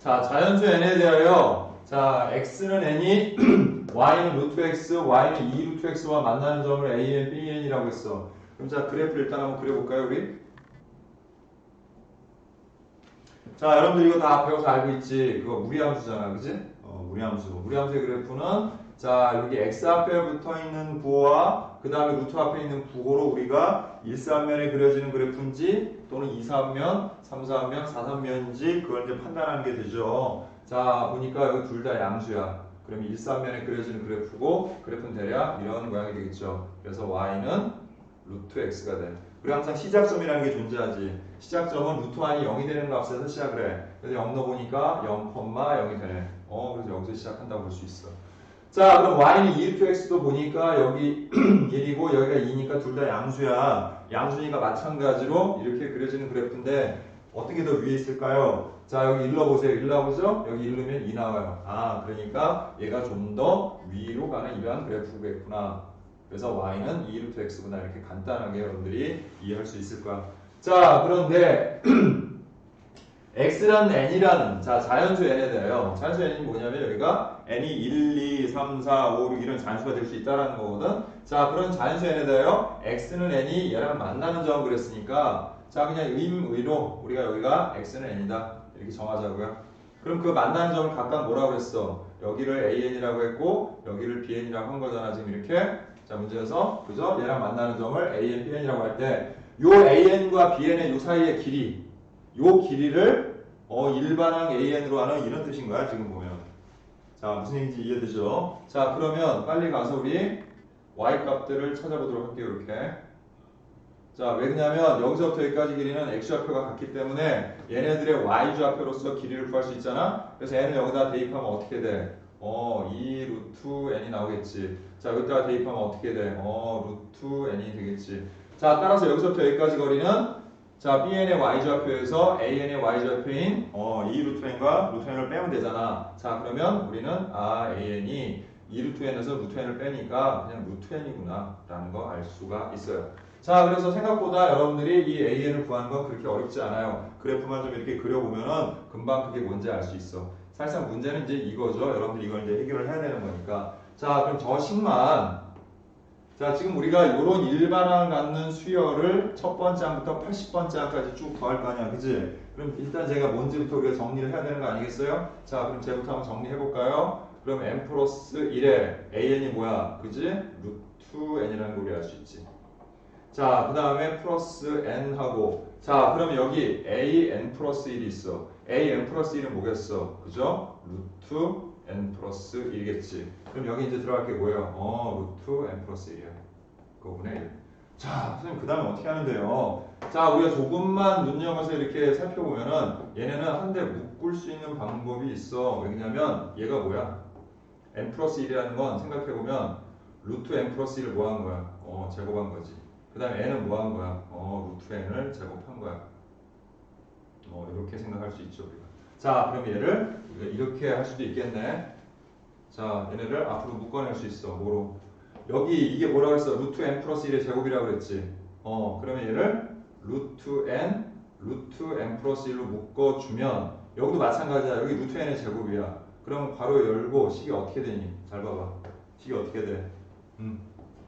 자, 자연수 n에 대하여 자, x는 n이 y는 루트 x, y는 2 루트 x와 만나는 점을 an, bn이라고 했어. 그럼 자, 그래프를 일단 한번 그려볼까요, 우리? 자, 여러분들 이거 다 배워서 알고 있지? 그거 무리함수잖아, 그지? 무리함수. 무리함수의 그래프는 자, 여기 x 앞에 붙어 있는 부호와 그 다음에 루트 앞에 있는 부호로 우리가 1,3면에 그려지는 그래프인지 또는 2,3면, 3,3면, 4,3면인지 그걸 이제 판단하는 게 되죠. 자, 보니까 여기 둘 다 양수야. 그럼 1,3면에 그려지는 그래프고 그래프는 대략 이런 모양이 되겠죠. 그래서 y는 루트 x가 돼. 그리고 항상 시작점이라는 게 존재하지. 시작점은 루트 1이 0이 되는 값에서 시작을 해. 그래서 0 넣어보니까 0,0이 되네. 그래서 여기서 시작한다고 볼 수 있어. 자, 그럼 y는 2 루트 x도 보니까 여기 1이고 여기가 2니까 둘 다 양수야. 양수니까 마찬가지로 이렇게 그려지는 그래프인데 어떤 게 더 위에 있을까요? 자, 여기 일러보세요. 일러보죠? 여기 일르면 2 나와요. 아, 그러니까 얘가 좀 더 위로 가는 이러한 그래프겠구나. 그래서 y는 2 루트 x구나. 이렇게 간단하게 여러분들이 이해할 수 있을 거야. 자, 그런데 x라는 n이라는 자, 자연수 n에 대하여 자연수 n이 뭐냐면 여기가 n이 1, 2, 3, 4, 5, 6 이런 잔수가 될 수 있다는 거거든. 자, 그런 자연수 n에 대하여 x는 n이 얘랑 만나는 점을 그랬으니까 자, 그냥 의로 우리가 여기가 x는 n이다 이렇게 정하자고요. 그럼 그 만나는 점을 각각 뭐라고 했어? 여기를 an이라고 했고 여기를 bn이라고 한 거잖아. 지금 이렇게 자, 문제에서 그죠? 얘랑 만나는 점을 an, bn이라고 할 때 요 an과 bn의 요 사이의 길이 요 길이를 일반항 an으로 하는 이런 뜻인 거야. 지금 보면. 자, 무슨 얘기인지 이해되죠? 자, 그러면 빨리 가서 우리 y 값들을 찾아보도록 할게요. 이렇게. 자, 왜냐면 여기서부터 여기까지 길이는 x좌표가 같기 때문에 얘네들의 y좌표로서 길이를 구할 수 있잖아. 그래서 n을 여기다 대입하면 어떻게 돼? 2 루트 n이 나오겠지. 자, 여기다가 대입하면 어떻게 돼? 루트 n이 되겠지. 자, 따라서 여기서부터 여기까지 거리는 자, bn의 y좌표에서 an의 y좌표인 2 루트 n과 루트 n을 빼면 되잖아. 자, 그러면 우리는 an이 2 루트 n에서 루트 n을 빼니까 그냥 루트 n이구나 라는 거 알 수가 있어요. 자, 그래서 생각보다 여러분들이 이 an을 구하는 건 그렇게 어렵지 않아요. 그래프만 좀 이렇게 그려보면은 금방 그게 뭔지 알 수 있어. 사실상 문제는 이제 이거죠. 여러분들이 이걸 이제 해결을 해야 되는 거니까. 자, 그럼 저 식만 자, 지금 우리가 이런 일반항 갖는 수열을 첫 번째 항부터 80번째 항까지 쭉 더할 거 아니야, 그지? 그럼 일단 제가 뭔지부터 우리가 정리를 해야 되는 거 아니겠어요? 자, 그럼 제부터 한번 정리해 볼까요? 그럼 n 플러스 1에 an이 뭐야, 그지? 루트 n이라는 걸 우리 알 수 있지. 자, 그 다음에 플러스 n하고 자, 그러면 여기 a n 플러스 1이 있어. a n 플러스 1은 뭐겠어? 그죠? 루트 n 플러스 1이겠지. 그럼 여기 이제 들어갈 게 뭐예요? 루트 n 플러스 1이야. 그거분의 1. 자, 선생님 그 다음에 어떻게 하는데요? 자, 우리가 조금만 눈여겨서 이렇게 살펴보면은 얘네는 한데 묶을 수 있는 방법이 있어. 왜냐면 얘가 뭐야? n 플러스 1이라는 건 생각해보면 루트 n 플러스 1을 뭐 한 거야? 제곱한 거지. 그 다음에 n은 뭐 한 거야? 루트 n을 제곱한 거야. 이렇게 생각할 수 있죠, 우리가. 자, 그럼 얘를 이렇게 할 수도 있겠네. 자, 얘네를 앞으로 묶어낼 수 있어. 뭐로? 여기 이게 뭐라고 했어? 루트 n 플러스 1의 제곱이라고 그랬지. 그러면 얘를 루트 n 플러스 1로 묶어주면 여기도 마찬가지야. 여기 루트 n의 제곱이야. 그럼 괄호 열고 식이 어떻게 되니? 잘 봐봐. 식이 어떻게 돼?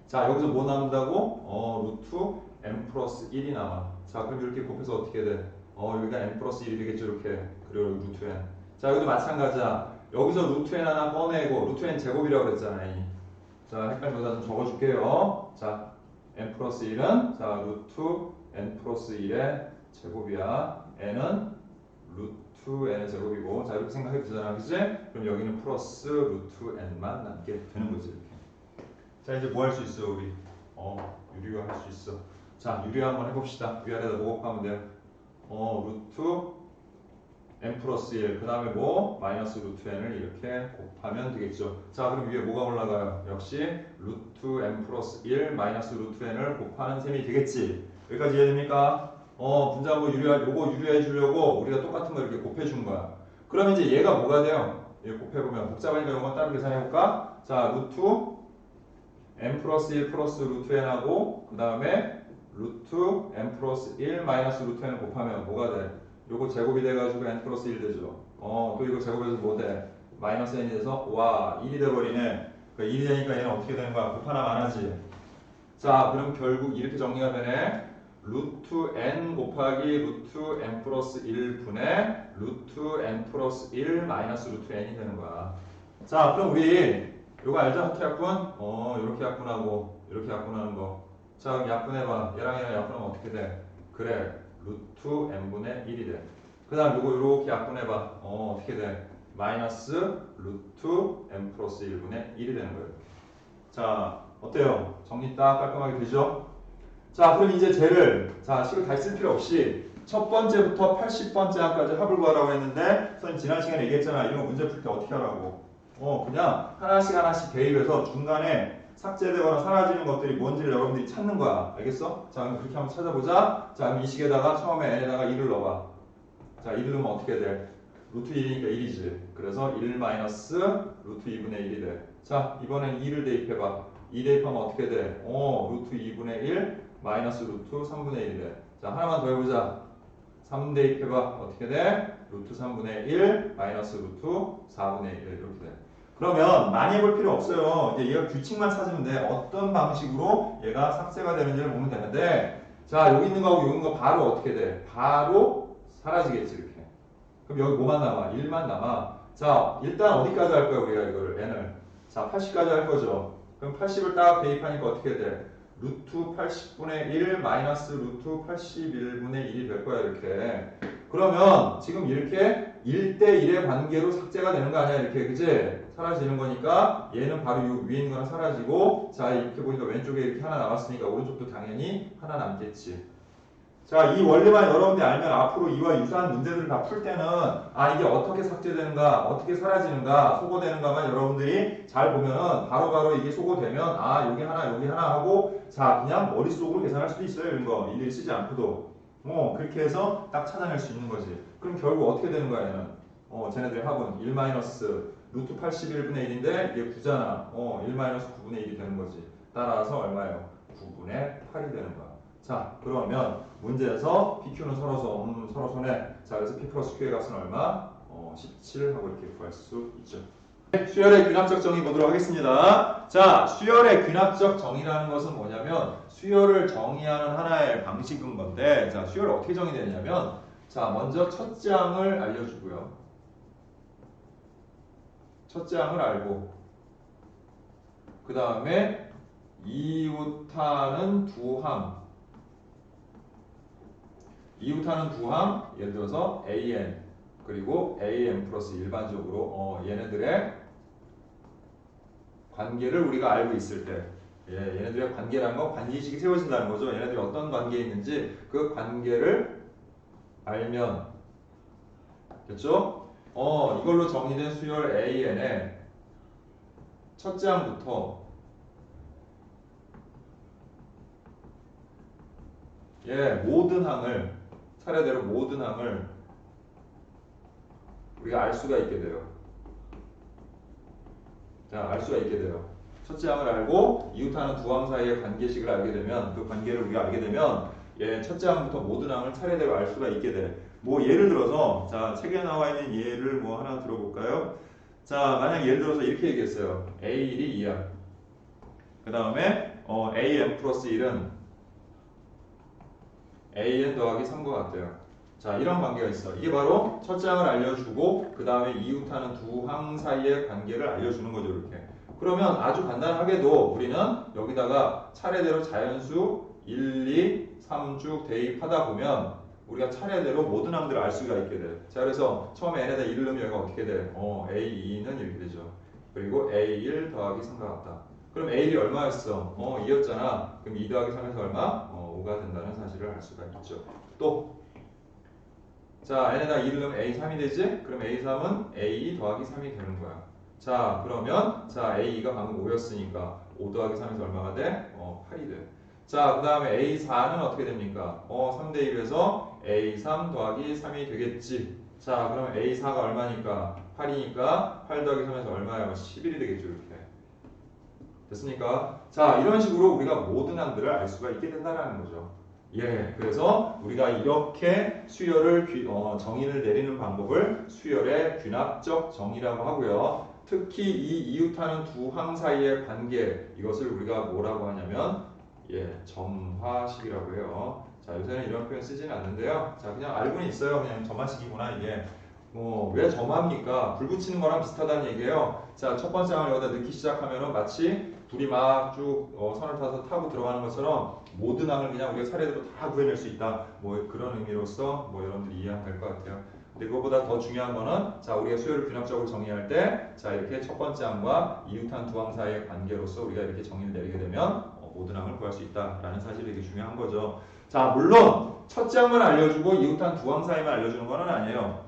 자, 여기서 뭐 남는다고? 루트 n 플러스 1이 나와. 자, 그럼 이렇게 곱해서 어떻게 돼? 여기가 n 플러스 1이 되겠죠, 이렇게. 그리고 루트 n. 자, 여기도 마찬가지야. 여기서 루트 n 하나 꺼내고, 루트 n 제곱이라고 그랬잖아. 자, 헷갈리면 여기다 좀 적어줄게요. 자, n 플러스 1은, 자, 루트 n 플러스 1의 제곱이야. n은 루트 n의 제곱이고, 자, 이렇게 생각해 되잖아. 그지? 그럼 여기는 플러스 루트 n만 남게 되는 거지, 이렇게. 자, 이제 뭐 할 수 있어, 우리? 유리화 할 수 있어. 자, 유리화 한번 해봅시다. 위아래다 뭐 곱하면 돼요? 루트 n 플러스 1, 그 다음에 뭐? 마이너스 루트 n을 이렇게 곱하면 되겠죠. 자, 그럼 위에 뭐가 올라가요? 역시 루트 n 플러스 1 마이너스 루트 n을 곱하는 셈이 되겠지. 여기까지 이해됩니까? 분자고 요거 유리해 주려고 우리가 똑같은 거 이렇게 곱해 준 거야. 그럼 이제 얘가 뭐가 돼요? 얘 곱해보면 복잡하니까 이건 따로 계산해볼까? 자, 루트 n 플러스 1 플러스 루트 n하고 그 다음에 루트 n 플러스 1 마이너스 루트 n을 곱하면 뭐가 돼? 요거 제곱이 돼가지고 n 플러스 1 되죠. 또 이거 제곱해서 뭐 돼? 마이너스 n이 돼서 와 1이 돼버리네. 그 1이 되니까 얘는 어떻게 되는 거야? 곱하나 마나지. 자 그럼 결국 이렇게 정리가 되네. 루트 n 곱하기 루트 n 플러스 1분의 루트 n 플러스 1 마이너스 루트 n이 되는 거야. 자 그럼 우리 요거 알죠? 하트 약분? 요렇게 약분하고 이렇게 약분하는 거. 자 그럼 약분해봐. 얘랑 얘랑 약분하면 어떻게 돼? 그래 루트 n분의 1이 돼. 그 다음 요거 요렇게 약분해봐. 어떻게 돼? 마이너스 루트 n 플러스 1분의 1이 되는 거예요. 자 어때요? 정리 딱 깔끔하게 되죠? 자 그럼 이제 쟤를 자 식을 다 쓸 필요 없이 첫 번째부터 80번째 항까지 합을 구하라고 했는데 선생님 지난 시간에 얘기했잖아. 이런 거 문제 풀 때 어떻게 하라고. 그냥 하나씩 하나씩 대입해서 중간에 삭제되거나 사라지는 것들이 뭔지를 여러분들이 찾는 거야. 알겠어? 자 그럼 그렇게 한번 찾아보자. 자 그럼 이 식에다가 처음에 n에다가 1을 넣어봐. 자 1을 넣으면 어떻게 돼? 루트 1이니까 1이지. 그래서 1 마이너스 루트 2분의 1이 돼. 자 이번엔 2를 대입해봐. 2 대입하면 어떻게 돼? 루트 2분의 1 마이너스 루트 3분의 1이 돼. 자 하나만 더 해보자. 3 대입해봐. 어떻게 돼? 루트 3분의 1 마이너스 루트 4분의 1 이렇게 돼. 그러면 많이 해볼 필요 없어요. 이제 얘가 규칙만 찾으면 돼. 어떤 방식으로 얘가 삭제가 되는지를 보면 되는데 자 여기 있는 거하고 여기 있는 거 바로 어떻게 돼? 바로 사라지겠지 이렇게. 그럼 여기 뭐만 남아? 1만 남아. 자 일단 어디까지 할 거야 우리가 이거를 n을. 자 80까지 할 거죠. 그럼 80을 딱 대입하니까 어떻게 돼? 루트 80분의 1 마이너스 루트 81분의 1이 될 거야 이렇게. 그러면 지금 이렇게 1대1의 관계로 삭제가 되는 거 아니야 이렇게 그치? 사라지는 거니까 얘는 바로 이 위에 있는 거랑 사라지고 자 이렇게 보니까 왼쪽에 이렇게 하나 남았으니까 오른쪽도 당연히 하나 남겠지. 자, 이 원리만 여러분들이 알면 앞으로 이와 유사한 문제들을 다 풀 때는 이게 어떻게 삭제되는가, 어떻게 사라지는가, 소거되는가만 여러분들이 잘 보면은 바로바로 이게 소거되면 여기 하나 하고 자, 그냥 머릿속으로 계산할 수도 있어요. 이런 거. 일일이 쓰지 않고도. 그렇게 해서 딱 찾아낼 수 있는 거지. 그럼 결국 어떻게 되는 거야, 얘는? 쟤네들의 합은 1 마이너스 루트 81분의 1인데 이게 9잖아. 1 마이너스 9분의 1이 되는 거지. 따라서 얼마예요? 9분의 8이 되는 거야. 자 그러면 문제에서 PQ는 서로 손에 자 그래서 P 플러스 Q의 값은 얼마? 17 하고 이렇게 구할 수 있죠. 수열의 균합적 정의 보도록 하겠습니다. 자 수열의 균합적 정의라는 것은 뭐냐면 수열을 정의하는 하나의 방식인 건데 자 수열을 어떻게 정의되냐면 자 먼저 첫째 항을 알려주고요. 첫째 항을 알고 그 다음에 이웃하는 두 항 이웃하는 두 항, 예를 들어서 AN 그리고 AN 플러스 일반적으로 얘네들의 관계를 우리가 알고 있을 때 얘네들의 관계라는 건 관계의식이 세워진다는 거죠. 얘네들이 어떤 관계에 있는지 그 관계를 알면 됐죠? 이걸로 정의된 수열 AN의 첫째 항부터 모든 항을 차례대로 모든 항을 우리가 알 수가 있게 돼요. 자, 알 수가 있게 돼요. 첫째 항을 알고 이웃하는 두 항 사이의 관계식을 알게 되면 그 관계를 우리가 알게 되면 첫째 항부터 모든 항을 차례대로 알 수가 있게 돼. 뭐 예를 들어서 자 책에 나와 있는 예를 뭐 하나 들어볼까요? 자 만약 예를 들어서 이렇게 얘기했어요. A1이 2야. 그 다음에 AN 플러스 1은 AN 더하기 3과 같아요. 자 이런 관계가 있어. 이게 바로 첫째 항을 알려주고 그 다음에 이웃하는 두 항 사이의 관계를 알려주는 거죠. 이렇게. 그러면 아주 간단하게도 우리는 여기다가 차례대로 자연수 1, 2, 3 쭉 대입하다 보면 우리가 차례대로 모든 항들을 알 수가 있게 돼. 자 그래서 처음에 n에다 1을 넣으면 여기가 어떻게 돼? A2는 이렇게 되죠. 그리고 A1 더하기 3과 같다. 그럼 A1이 얼마였어? 2였잖아. 그럼 2 더하기 3에서 얼마? 5가 된다는 사실을 알 수가 있죠. 또 자, n에다 2를 넣으면 A3이 되지? 그럼 A3은 A 더하기 3이 되는 거야. 자, 그러면 자 A2가 방금 5였으니까 5 더하기 3에서 얼마가 돼? 8이 돼. 자, 그 다음에 A4는 어떻게 됩니까? 3 대입해서 A3 더하기 3이 되겠지. 자, 그럼 A4가 얼마니까? 8이니까 8 더하기 3에서 얼마야? 11이 되겠죠, 이렇게. 됐습니까? 자, 이런 식으로 우리가 모든 항들을 알 수가 있게 된다는 거죠. 예, 그래서 우리가 이렇게 수열을 정의를 내리는 방법을 수열의 균합적 정의라고 하고요. 특히 이 이웃하는 두 항 사이의 관계, 이것을 우리가 뭐라고 하냐면 점화식이라고 해요. 자, 요새는 이런 표현 쓰지는 않는데요. 자, 그냥 알고는 있어요. 그냥 점화식이구나 이게. 왜 점화입니까? 불 붙이는 거랑 비슷하다는 얘기예요. 자, 첫 번째 항을 여기다 넣기 시작하면은 마치 둘이 막 쭉 선을 타서 타고 들어가는 것처럼 모든 항을 그냥 우리가 차례대로 다 구해낼 수 있다. 뭐 그런 의미로서 여러분들이 이해하면 될 것 같아요. 근데 그것보다 더 중요한 거는 자, 우리가 수열을 균합적으로 정의할 때 자, 이렇게 첫 번째 항과 이웃한 두 항 사이의 관계로서 우리가 이렇게 정의를 내리게 되면 모든 항을 구할 수 있다라는 사실이 되게 중요한 거죠. 자, 물론 첫째 항만 알려주고 이웃한 두 항 사이만 알려주는 건 아니에요.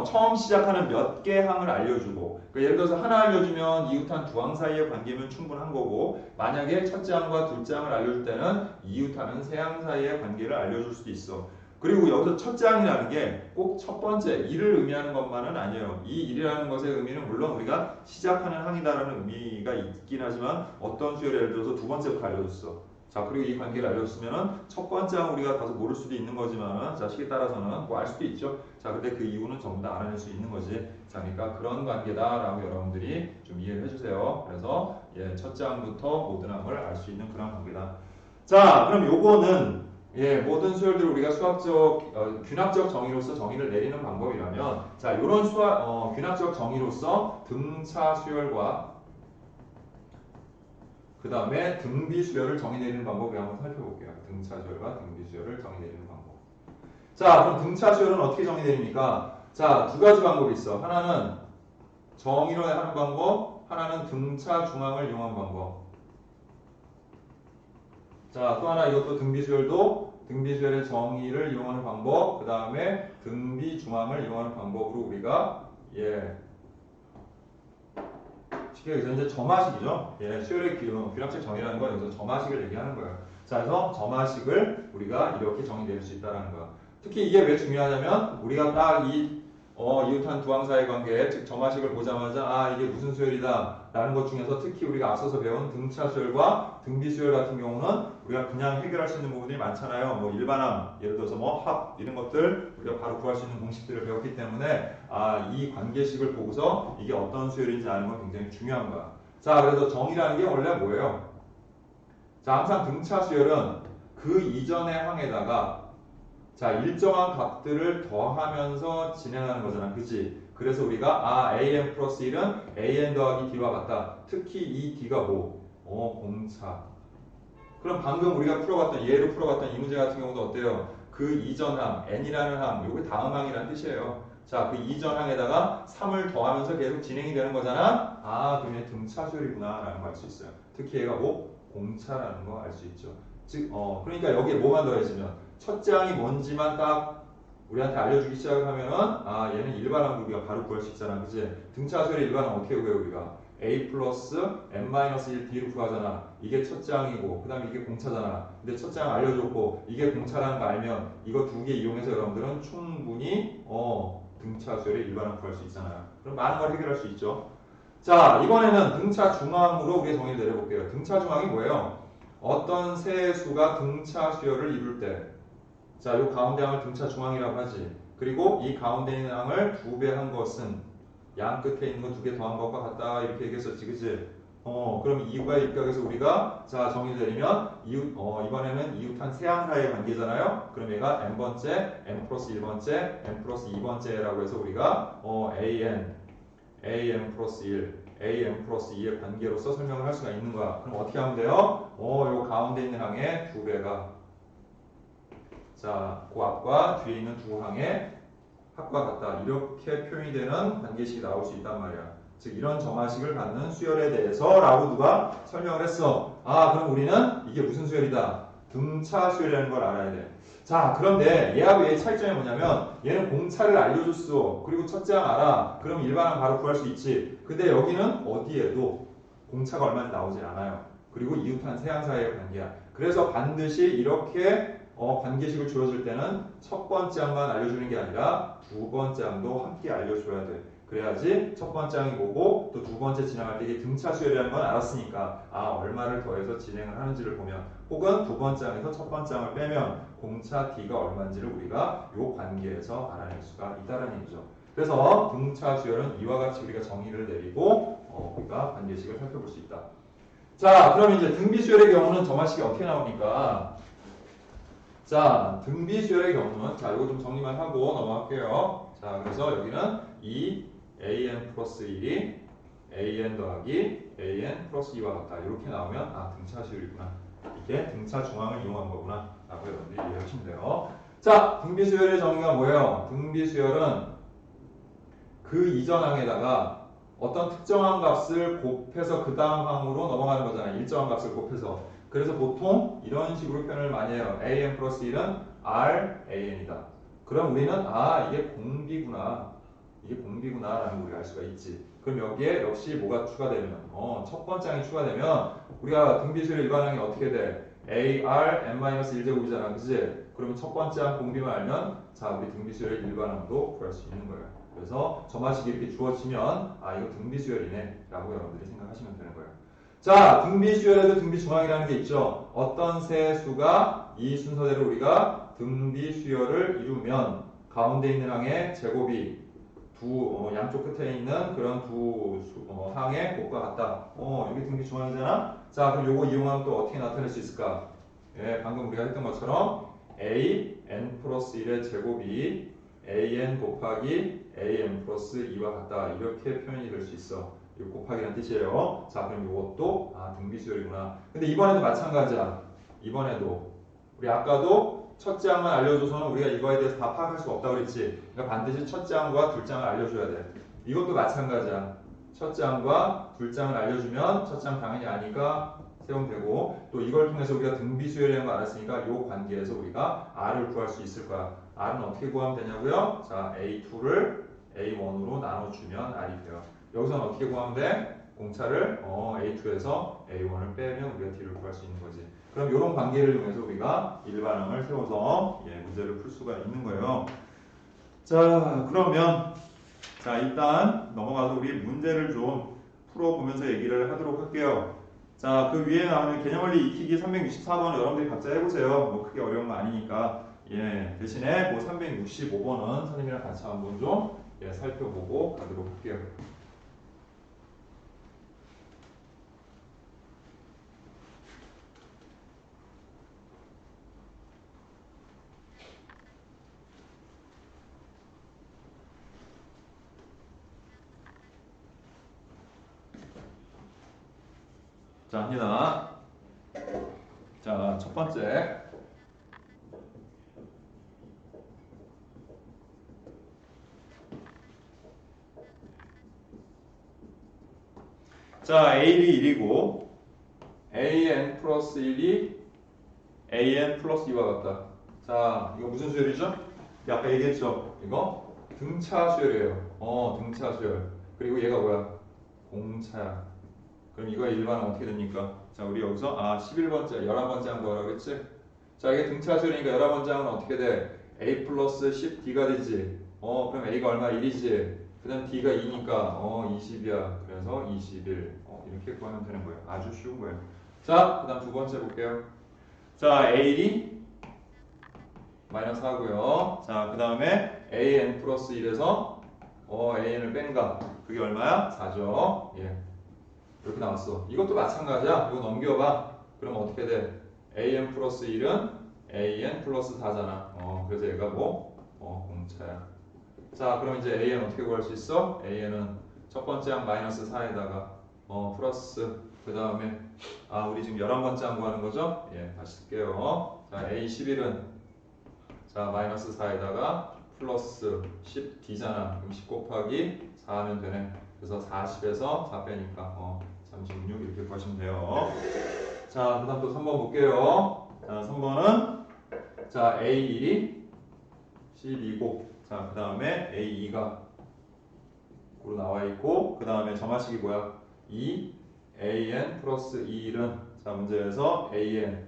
처음 시작하는 몇 개 항을 알려주고, 그러니까 예를 들어서 하나 알려주면 이웃한 두 항 사이의 관계면 충분한 거고, 만약에 첫째 항과 둘째 항을 알려줄 때는 이웃하는 세 항 사이의 관계를 알려줄 수도 있어. 그리고 여기서 첫째 항이라는 게 꼭 첫 번째 일을 의미하는 것만은 아니에요. 이 일이라는 것의 의미는 물론 우리가 시작하는 항이다라는 의미가 있긴 하지만 어떤 수열을 예를 들어서 두 번째부터 알려줬어. 자, 그리고 이 관계를 알려줬으면은 첫 번째 항 우리가 다소 모를 수도 있는 거지만 자, 식에 따라서는 뭐 알 수도 있죠. 자, 근데 그 이유는 전부 다 알아낼 수 있는 거지. 자, 그러니까 그런 관계다라고 여러분들이 좀 이해를 해주세요. 그래서 첫째 항부터 모든 항을 알 수 있는 그런 관계다. 자, 그럼 요거는 모든 수열들을 우리가 수학적 균합적 정의로서 정의를 내리는 방법이라면 자, 요런 균합적 정의로서 등차 수열과 그 다음에 등비 수열을 정의 내리는 방법을 한번 살펴볼게요. 등차 수열과 등비 수열을 정의 내리는 방법. 자, 그럼 등차 수열은 어떻게 정의 내립니까? 자, 두 가지 방법이 있어. 하나는 정의로 하는 방법, 하나는 등차 중앙을 이용한 방법. 자, 또 하나 이것도 등비 수열도 등비 수열의 정의를 이용하는 방법, 그 다음에 등비 중앙을 이용하는 방법으로 우리가 쉽게 여기서 이제 점화식이죠. 수열의 균합적 정의라는 건 여기서 점화식을 얘기하는 거예요. 자, 그래서 점화식을 우리가 이렇게 정의 내릴 수 있다는 거야. 특히 이게 왜 중요하냐면 우리가 딱 이웃한 두 항사의 관계, 즉 점화식을 보자마자 이게 무슨 수열이다 라는 것 중에서 특히 우리가 앞서서 배운 등차 수열과 등비 수열 같은 경우는 우리가 그냥 해결할 수 있는 부분들이 많잖아요. 뭐 일반항, 예를 들어서 뭐 합 이런 것들 우리가 바로 구할 수 있는 공식들을 배웠기 때문에 이 관계식을 보고서 이게 어떤 수열인지 아는 건 굉장히 중요한 거야. 자, 그래서 정의라는 게 원래 뭐예요? 자, 항상 등차 수열은 그 이전의 항에다가 자, 일정한 값들을 더하면서 진행하는 거잖아. 그치? 그래서 우리가 an 플러스 1은 an 더하기 d와 같다. 특히 이 d가 뭐? 공차. 그럼 방금 우리가 풀어봤던 예로 풀어봤던 이 문제 같은 경우도 어때요? 그 이전 항, n이라는 항, 요게 다음 항이라는 뜻이에요. 자, 그 이전 항에다가 3을 더하면서 계속 진행이 되는 거잖아. 그러면 등차수열이구나 라는 걸 알 수 있어요. 특히 얘가 뭐? 공차라는 거 알 수 있죠. 즉, 그러니까 여기에 뭐만 더해지면 첫째 항이 뭔지만 딱 우리한테 알려주기 시작하면은 얘는 일반항 우리가 바로 구할 수 있잖아. 그치? 등차수열의 일반항 어떻게 구해요 우리가? a 플러스 n-1 d로 구하잖아. 이게 첫째 항이고 그 다음에 이게 공차잖아. 근데 첫째 항 알려줬고 이게 공차라는 거 알면 이거 두 개 이용해서 여러분들은 충분히 등차수열의 일반항 구할 수 있잖아요. 그럼 많은 걸 해결할 수 있죠. 자, 이번에는 등차 중앙으로 우리의 정의를 내려볼게요. 등차 중앙이 뭐예요? 어떤 세수가 등차 수열을 이룰 때 자, 요 가운데 항을 등차 중앙이라고 하지. 그리고 이 가운데 있는 항을 2배 한 것은 양 끝에 있는 거 2개 더한 것과 같다 이렇게 얘기했었지, 그치? 그럼 이유가 입각해서 우리가 자 정의 내리면 이번에는 이웃한 세 항 사이의 관계잖아요. 그럼 얘가 n번째, n 플러스 1번째, n 플러스 2번째라고 해서 우리가 an 플러스 1, an 플러스 2의 관계로서 설명을 할 수가 있는 거야. 그럼 어떻게 하면 돼요? 요 가운데 있는 항의 2배가 자, 그 앞과 뒤에 있는 두 항의 합과 같다. 이렇게 표현이 되는 관계식이 나올 수 있단 말이야. 즉 이런 점화식을 갖는 수열에 대해서 라고 누가 설명을 했어. 그럼 우리는 이게 무슨 수열이다? 등차 수열이라는 걸 알아야 돼. 자, 그런데 얘하고 얘의 차이점이 뭐냐면 얘는 공차를 알려줬어. 그리고 첫째 항 알아. 그럼 일반항 바로 구할 수 있지. 근데 여기는 어디에도 공차가 얼마나 나오지 않아요. 그리고 이웃한 세 항 사이의 관계야. 그래서 반드시 이렇게 관계식을 주어질 때는 첫 번째 항만 알려주는 게 아니라 두 번째 항도 함께 알려줘야 돼. 그래야지 첫 번째 항이 뭐고 또 두 번째 진행할 때 이게 등차 수열이라는 건 알았으니까 얼마를 더해서 진행을 하는지를 보면 혹은 두 번째 항에서 첫 번째 항을 빼면 공차 D가 얼마인지를 우리가 요 관계에서 알아낼 수가 있다는 얘기죠. 그래서 등차 수열은 이와 같이 우리가 정의를 내리고 우리가 관계식을 살펴볼 수 있다. 자, 그럼 이제 등비 수열의 경우는 점화식이 어떻게 나옵니까? 자, 등비 수열의 경우는 자, 이거 좀 정리만 하고 넘어갈게요. 자, 그래서 여기는 이 an 플러스 1이 an 더하기 an 플러스 2와 같다. 이렇게 나오면 등차 수열이구나. 이게 등차 중앙을 이용한 거구나. 라고 여러분들이 이해하시면 돼요. 자, 등비 수열의 정의가 뭐예요? 등비 수열은 그 이전 항에다가 어떤 특정한 값을 곱해서 그 다음 항으로 넘어가는 거잖아요. 일정한 값을 곱해서. 그래서 보통 이런 식으로 표현을 많이 해요. an 플러스 1은 ran이다. 그럼 우리는 이게 공비구나. 이게 공비구나 라는 걸 우리가 알 수가 있지. 그럼 여기에 역시 뭐가 추가되면 첫 번째 항이 추가되면 우리가 등비수열의 일반항이 어떻게 돼? ar n-1제곱이잖아. 그치? 그러면 첫 번째 항 공비만 알면 자 우리 등비수열의 일반항도 구할 수 있는 거예요. 그래서 점화식이 이렇게 주어지면 이거 등비수열이네 라고 여러분들이 생각하시면 되는 거예요. 자, 등비수열에도 등비중항이라는 게 있죠. 어떤 세수가 이 순서대로 우리가 등비수열을 이루면 가운데 있는 항의 제곱이 양쪽 끝에 있는 그런 항의 곱과 같다. 이게 등비중항이잖아. 자, 그럼 요거 이용하면 또 어떻게 나타낼 수 있을까? 예, 방금 우리가 했던 것처럼 a n 플러스 1의 제곱이 an 곱하기 an 플러스 2와 같다. 이렇게 표현이 될 수 있어. 이 곱하기란 뜻이에요. 자, 그럼 이것도 등비수열이구나. 근데 이번에도 마찬가지야. 이번에도 우리 아까도 첫째 항만 알려줘서는 우리가 이거에 대해서 다 파악할 수가 없다고 그랬지. 그러니까 반드시 첫째 항과 둘째 항을 알려줘야 돼. 이것도 마찬가지야. 첫째 항과 둘째 항을 알려주면 첫째 항 당연히 아니까 세우면 되고 또 이걸 통해서 우리가 등비수열이라는 걸 알았으니까 이 관계에서 우리가 R을 구할 수 있을 거야. R은 어떻게 구하면 되냐고요? 자, A2를 A1으로 나눠주면 R이 돼요. 여기서는 어떻게 구하면 돼? 공차를 A2에서 A1을 빼면 우리가 D를 구할 수 있는 거지. 그럼 이런 관계를 이용해서 우리가 일반항을 세워서 문제를 풀 수가 있는 거예요. 자, 그러면 자 일단 넘어가서 우리 문제를 좀 풀어보면서 얘기를 하도록 할게요. 자, 그 위에 나오는 개념원리 익히기 364번 여러분들이 각자 해보세요. 뭐 크게 어려운 거 아니니까. 대신에 뭐 365번은 선생님이랑 같이 한번 좀 살펴보고 가도록 할게요. 자, 합니다. 자, 첫 번째. 자, A이 1이고 AN 플러스 1이 AN 플러스 2와 같다. 자, 이거 무슨 수열이죠? 아까 얘기했죠? 이거 등차 수열이에요. 등차 수열. 그리고 얘가 뭐야? 공차야. 그럼 이거 일반은 어떻게 됩니까? 자, 우리 여기서 11번째, 11번째 한 거라고 했지? 자, 이게 등차 수열이니까 11번째 항은 어떻게 돼? A 플러스 10D가 되지. 그럼 A가 얼마? 1이지. 그 다음 D가 2니까 20이야. 그래서 21. 이렇게 구하면 되는 거예요. 아주 쉬운 거예요. 자, 그 다음 두 번째 볼게요. 자, A1이 마이너스 하고요. 자, 그 다음에 AN 플러스 1에서 AN을 뺀가? 그게 얼마야? 4죠. 이렇게 나왔어. 이것도 마찬가지야. 이거 넘겨봐. 그럼 어떻게 돼? AN 플러스 1은 AN 플러스 4잖아. 그래서 얘가 공차야. 자, 그럼 이제 AN 어떻게 구할 수 있어? AN은 첫 번째 항 마이너스 4에다가 플러스 그 다음에 우리 지금 11번째 항 구하는 거죠? 다시 쓸게요. 자, A11은 자, 마이너스 4에다가 플러스 10D잖아. 그럼 10 곱하기 4 하면 되네. 그래서 40에서 4 빼니까 36 이렇게 구하시면 돼요. 자, 그 다음 또 3번 볼게요. 자, 3번은 자, A1이 12고 자, 그 다음에 A2가 으로 나와 있고 그 다음에 점화식이 뭐야? 2 AN 플러스 2는 자, 문제에서 AN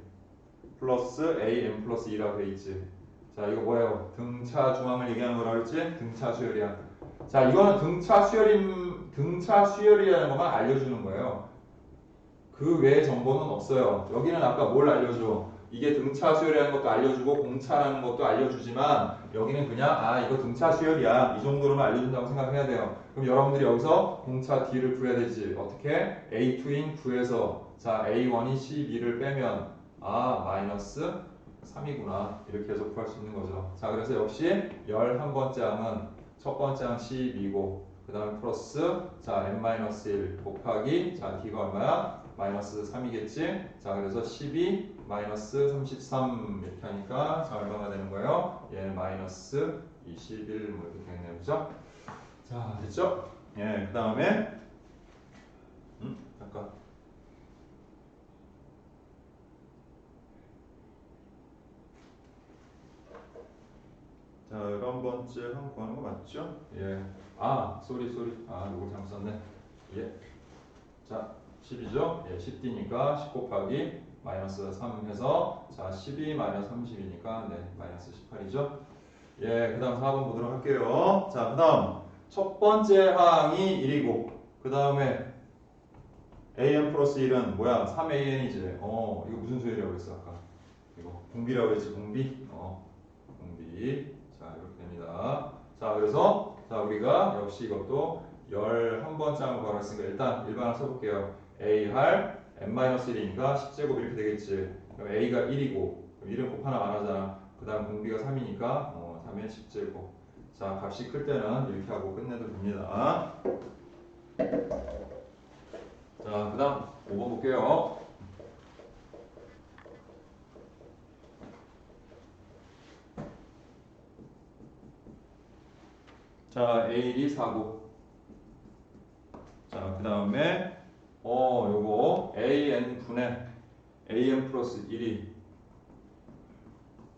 플러스 AN 플러스 2라고 돼 있지. 자, 이거 뭐예요? 등차 중앙을 얘기하는 거라고 했지? 등차 수열이야. 자, 이거는 등차 수열이라는 것만 알려주는 거예요. 그 외의 정보는 없어요. 여기는 아까 뭘 알려줘? 이게 등차 수열이라는 것도 알려주고 공차라는 것도 알려주지만 여기는 그냥 아 이거 등차 수열이야 이 정도로만 알려준다고 생각해야 돼요. 그럼 여러분들이 여기서 공차 D를 구해야 되지. 어떻게? A2인 9에서 자 A1이 12를 빼면 아 마이너스 3이구나 이렇게 해서 구할 수 있는 거죠. 자 그래서 역시 11번째 항은 첫 번째 항 12고 그 다음에 플러스 자 n-1 곱하기 자 D가 얼마야? 마이너스 3이겠지? 자 그래서 12 마이너스 33 이렇게 하니까 자 얼마가 되는 거예요? 얘는 마이너스 21 뭐 이렇게 되겠네요. 그죠? 자 됐죠? 예, 그 다음에 잠깐 자 11번째 한 구하는 거 맞죠? 예. 아 쏘리 아 이거 잘못 썼네. 예. 자 10이죠? 예, 10D니까 10 곱하기 마이너스 3 해서 자 12 마이너스 30이니까 네 마이너스 18이죠? 예, 그 다음 4번 보도록 할게요. 자, 그 다음 첫 번째 항이 1이고 그 다음에 an 플러스 1은 뭐야? 3an이지. 이거 무슨 수열이라고 했어 아까? 이거 공비라고 했지 공비? 공비. 자, 이렇게 됩니다. 자, 그래서 자 우리가 역시 이것도 11번째 항을 구하랬으니까 일단 일반항 써볼게요. a 할 n-1이니까 10제곱 이렇게 되겠지. 그럼 a가 1이고 1은 곱 하나 안 하잖아. 그 다음 공비가 3이니까 3의 10제곱. 자, 값이 클 때는 이렇게 하고 끝내도 됩니다. 자, 그 다음 5번 볼게요. 자, A1이 4고. 자, 그 다음에 요거 AN분의 AN 플러스 1이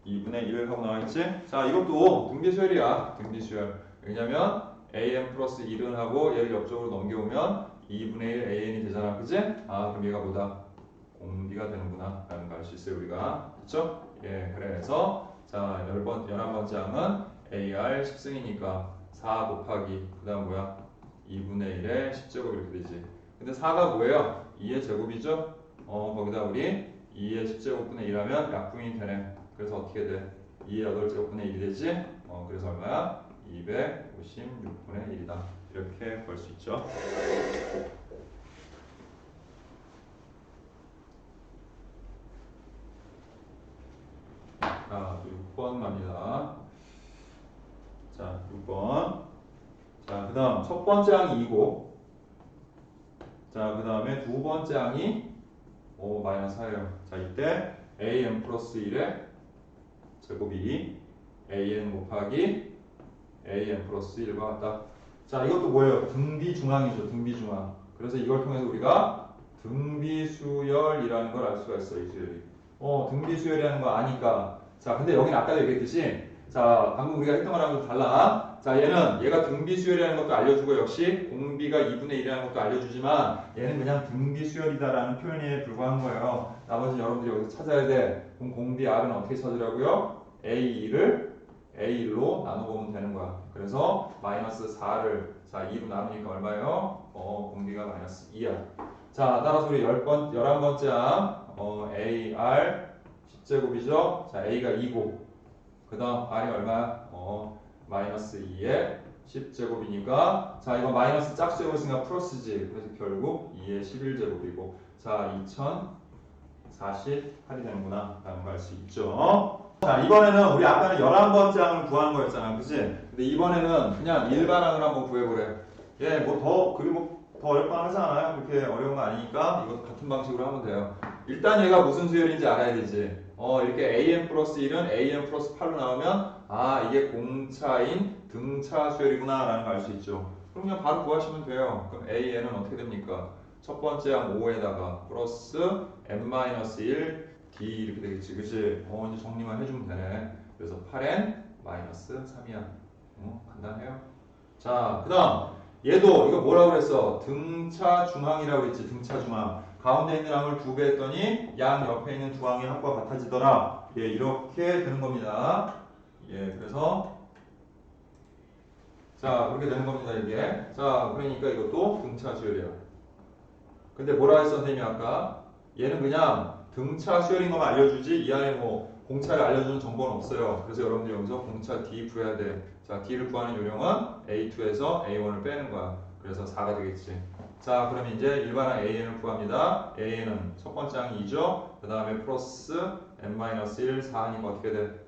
2분의 1 하고 나와있지? 자, 이것도 등비수열이야. 등비수열. 왜냐면 AN 플러스 1은 하고 얘를 옆쪽으로 넘겨오면 2분의 1 AN이 되잖아. 그지? 아, 그럼 얘가 뭐다? 공비가 되는구나. 라는 걸 알 수 있어요, 우리가. 그쵸? 예, 그래서 자, 11번째 항은 AR 10승이니까 4 곱하기 그 다음 뭐야? 2분의 1의 10제곱 이렇게 되지. 근데 4가 뭐예요? 2의 제곱이죠? 거기다 우리 2의 10제곱분의 1하면 약분이 되네. 그래서 어떻게 돼? 2의 8제곱분의 1이 되지? 그래서 얼마야? 256분의 1이다. 이렇게 볼 수 있죠. 자, 6번 갑니다. 자, 6번. 자, 그 다음 첫 번째 항이 2고 자, 그 다음에 두 번째 항이 마이너스 4예요. 자, 이때 an 플러스 1의 제곱이 an 곱하기 an 플러스 1과 같다. 자, 이것도 뭐예요? 등비중항이죠. 등비중항. 그래서 이걸 통해서 우리가 등비수열이라는 걸 알 수가 있어요. 이 수열이. 등비수열이라는 거 아니까. 자, 근데 여기는 아까 얘기했듯이 자, 방금 우리가 했던 거랑 좀 달라. 자, 얘가 등비수열이라는 것도 알려주고 역시 공비가 2분의 1이라는 것도 알려주지만 얘는 그냥 등비수열이다라는 표현에 불과한 거예요. 나머지 여러분들이 여기서 찾아야 돼. 그럼 공비 R은 어떻게 찾으라고요? A2를 A1로 나눠보면 되는 거야. 그래서 마이너스 4를 자 2로 나누니까 얼마예요? 공비가 마이너스 2야. 자, 따라서 우리 11번째 항 AR 10제곱이죠. 자, A가 2고 그 다음 R이 얼마야? 마이너스 2의 10제곱이니까 자 이거 마이너스 짝수제곱이니까 플러스지. 그래서 결국 2의 11제곱이고 자 2048이 되는구나 라는 걸 알 수 있죠. 자 이번에는 우리 아까는 11번째 항을 구하는 거였잖아. 그치? 근데 이번에는 그냥 일반항을 한번 구해보래. 예, 그게 더 어렵고 하지 않아요? 그렇게 어려운 거 아니니까 이것도 같은 방식으로 하면 돼요. 일단 얘가 무슨 수열인지 알아야 되지. 이렇게 an 플러스 1은 an 플러스 8로 나오면 아 이게 공차인 등차 수열이구나 라는 걸 알 수 있죠. 그럼 그냥 바로 구하시면 돼요. 그럼 an은 어떻게 됩니까? 첫 번째 항 5에다가 플러스 n-1 d 이렇게 되겠지. 그치? 이제 정리만 해주면 되네. 그래서 8n 마이너스 3이야. 간단해요. 자, 그 다음 얘도 이거 뭐라고 그랬어? 등차 중항이라고 했지. 등차 중항. 가운데 있는 항을 2배 했더니 양 옆에 있는 두 항의 합과 같아지더라. 예, 이렇게 되는 겁니다. 예, 그래서 자, 그렇게 되는 겁니다, 이게. 자, 그러니까 이것도 등차 수열이야. 근데 뭐라 했어, 선생님이 아까? 얘는 그냥 등차 수열인 것만 알려주지, 이 안에 뭐, 공차를 알려주는 정보는 없어요. 그래서 여러분들이 여기서 공차 D 구해야 돼. 자, D를 구하는 요령은 A2에서 A1을 빼는 거야. 그래서 4가 되겠지. 자, 그럼 이제 일반항 AN을 구합니다. AN은 첫 번째 항이 2죠. 그 다음에 플러스 n-1, 4하니까 어떻게 돼?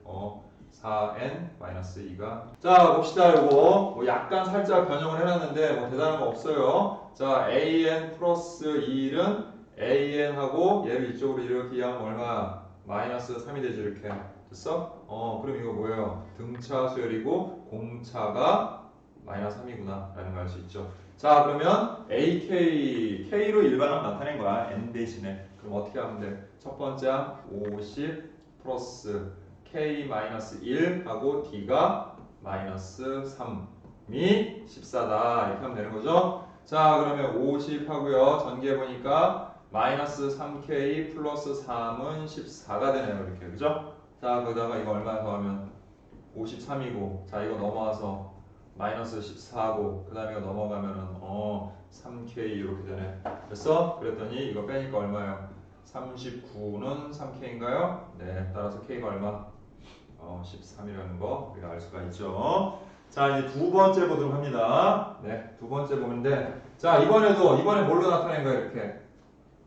4n-2가. 자, 봅시다. 요거 뭐 약간 살짝 변형을 해놨는데 뭐 대단한 거 없어요. 자, an 플러스 2는 an하고 얘를 이쪽으로 이렇게 이하면 얼마? 마이너스 3이 되지 이렇게. 됐어? 그럼 이거 뭐예요? 등차 수열이고 공차가 마이너스 3이구나 라는 걸 알 수 있죠. 자, 그러면 K로 일반항 나타낸 거야. N 대신에. 그럼 어떻게 하면 돼? 첫 번째 항 50 플러스 K-1 하고 D가 마이너스 3이 14다. 이렇게 하면 되는 거죠. 자, 그러면 50 하고요. 전개해보니까 마이너스 3K 플러스 3은 14가 되네요. 이렇게. 그죠? 자, 거기다가 이거 얼마 더하면 53이고, 자, 이거 넘어와서 마이너스 14고, 그 다음에 이거 넘어가면은 3K 이렇게 되네. 됐어? 그랬더니 이거 빼니까 얼마예요? 39는 3K인가요? 네, 따라서 K가 얼마? 13이라는 거 우리가 알 수가 있죠. 자, 이제 두 번째 보도록 합니다. 네, 두 번째 보는데, 자, 이번에 뭘로 나타낸 거야, 이렇게?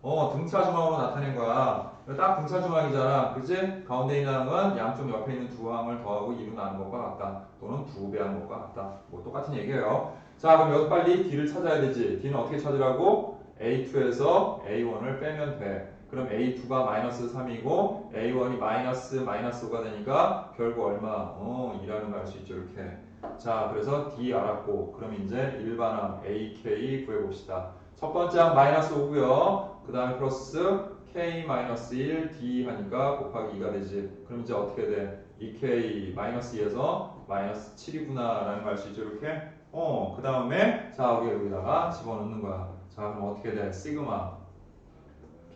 등차 중앙으로 나타낸 거야. 딱 등차 중앙이잖아. 그치? 가운데 있는 항은 양쪽 옆에 있는 두 항을 더하고 2로 나눈 것과 같다. 또는 2배 하는 것과 같다. 뭐 똑같은 얘기예요. 자, 그럼 여기서 빨리 D를 찾아야 되지. D는 어떻게 찾으라고? A2에서 A1을 빼면 돼. 그럼 A2가 마이너스 3이고 A1이 마이너스 5가 되니까 결국 얼마? 2라는 걸 알 수 있죠. 이렇게. 자, 그래서 D 알았고, 그럼 이제 일반항 AK 구해봅시다. 첫 번째 항 마이너스 5고요. 그 다음에 플러스 K-1 D 하니까 곱하기 2가 되지. 그럼 이제 어떻게 돼? 2K-2에서 마이너스 7이구나 라는 걸 알 수 있죠. 이렇게. 그 다음에 자, 여기다가 집어넣는 거야. 자, 그럼 어떻게 돼? 시그마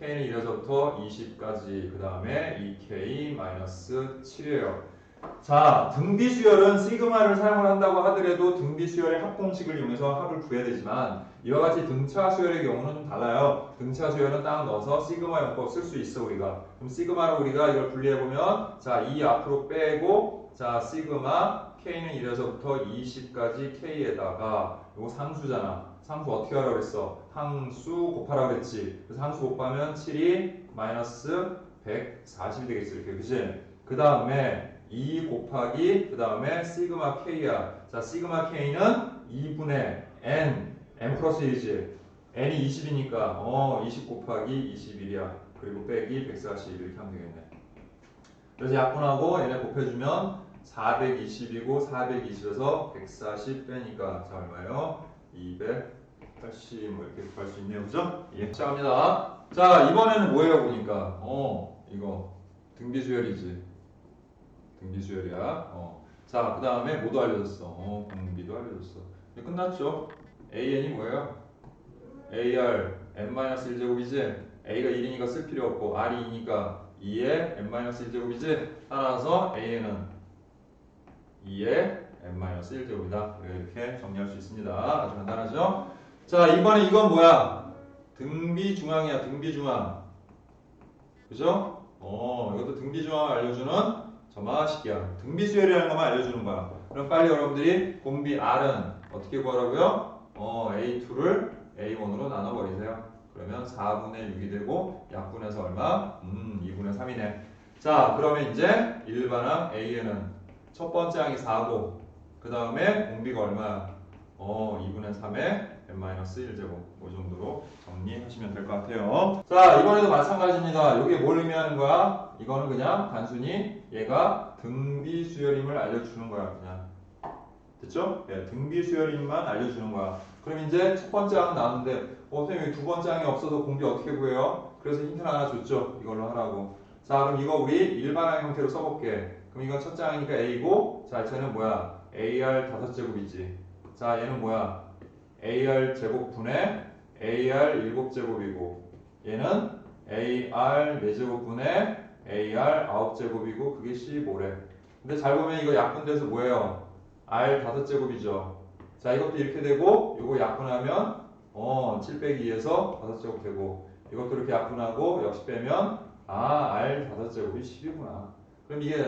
K는 1에서부터 20까지 그 다음에 2K-7이에요. 자, 등비수열은 시그마를 사용을 한다고 하더라도 등비수열의 합공식을 이용해서 합을 구해야 되지만 이와 같이 등차 수열의 경우는 좀 달라요. 등차 수열은 딱 넣어서 시그마 용법 쓸 수 있어 우리가. 그럼 시그마로 우리가 이걸 분리해보면 자, 2 앞으로 빼고 자, 시그마 K는 1에서부터 20까지 K에다가 이거 상수잖아. 상수 어떻게 하라고 그랬어? 항수 곱하라고 그랬지. 그래서 항수 곱하면 7이 마이너스 140이 되겠어. 이렇게. 그치? 그 다음에 2 곱하기 그 다음에 시그마 K야. 자, 시그마 K는 2분의 n 플러스 1이지. n이 20이니까 20 곱하기 21이야. 그리고 빼기 140 이렇게 하면 되겠네. 그래서 약분하고 얘네 곱해주면 420이고 420에서 140 빼니까 자 얼마예요? 280 뭐 이렇게 구할 수 있네요. 그죠? 예. 시작합니다. 자, 이번에는 뭐예요 보니까 이거 등비수열이지. 등비수열이야. 자, 그 다음에 뭐도 알려줬어? 공비도 알려줬어. 이제 끝났죠? AN이 뭐예요? AR n-1제곱이지? A가 1이니까 쓸 필요 없고 R이 2니까 2의 n-1제곱이지? 따라서 AN은 2의 n-1제곱이다. 이렇게 정리할 수 있습니다. 아주 간단하죠? 자, 이번에 이건 뭐야? 등비중앙이야. 등비중앙. 그죠? 이것도 등비중앙을 알려주는 점화식이야. 등비수열이라는 것만 알려주는 거야. 그럼 빨리 여러분들이 공비 R은 어떻게 구하라고요? A2를 A1으로 나눠버리세요. 그러면 4분의 6이 되고 약분해서 얼마? 2분의 3이네. 자, 그러면 이제 일반항 A에는 첫 번째 항이 4고 그 다음에 공비가 얼마야? 2분의 3에 n-1제곱 이 정도로 정리하시면 될 것 같아요. 자, 이번에도 마찬가지입니다. 이게 뭘 의미하는 거야? 이거는 그냥 단순히 얘가 등비수열임을 알려주는 거야. 그냥 됐죠? 예, 등비수열임만 알려주는 거야. 그럼 이제 첫 번째 항 나왔는데 선생님 두 번째 항이 없어서 공비 어떻게 구해요? 그래서 힌트를 하나 줬죠. 이걸로 하라고. 자, 그럼 이거 우리 일반항 형태로 써볼게. 그럼 이건 첫째 항이니까 A고 자, 쟤는 뭐야? AR 5제곱이지. 자, 얘는 뭐야? AR 제곱분의 AR 7제곱이고 얘는 AR 4제곱분의 AR 9제곱이고 그게 15래. 근데 잘 보면 이거 약분돼서 뭐예요? R 5제곱이죠. 자, 이것도 이렇게 되고 요거 약분하면 7 빼기 2에서 5제곱 되고 이것도 이렇게 약분하고 역시 빼면 R 5제곱이 10이구나. 그럼 이게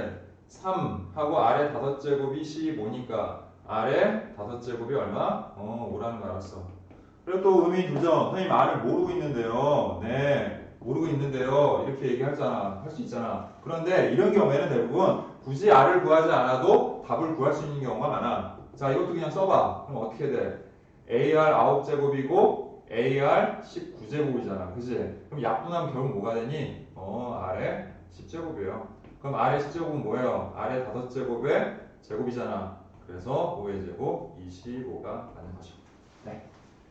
3하고 R의 5제곱이 15니까 R의 5제곱이 얼마? 5라는 거 알았어. 그리고 또 의미 두 점. 선생님 R을 모르고 있는데요. 네, 모르고 있는데요. 이렇게 얘기하잖아. 할 수 있잖아. 그런데 이런 경우에는 대부분 굳이 R을 구하지 않아도 답을 구할 수 있는 경우가 많아. 자, 이것도 그냥 써봐. 그럼 어떻게 돼? AR 9제곱이고 AR 19제곱이잖아. 그지? 그럼 약분하면 결국 뭐가 되니? R의 10제곱이에요. 그럼 R의 10제곱은 뭐예요? R의 5제곱의 제곱이잖아. 그래서 5의 제곱 25가 맞는 거죠. 네.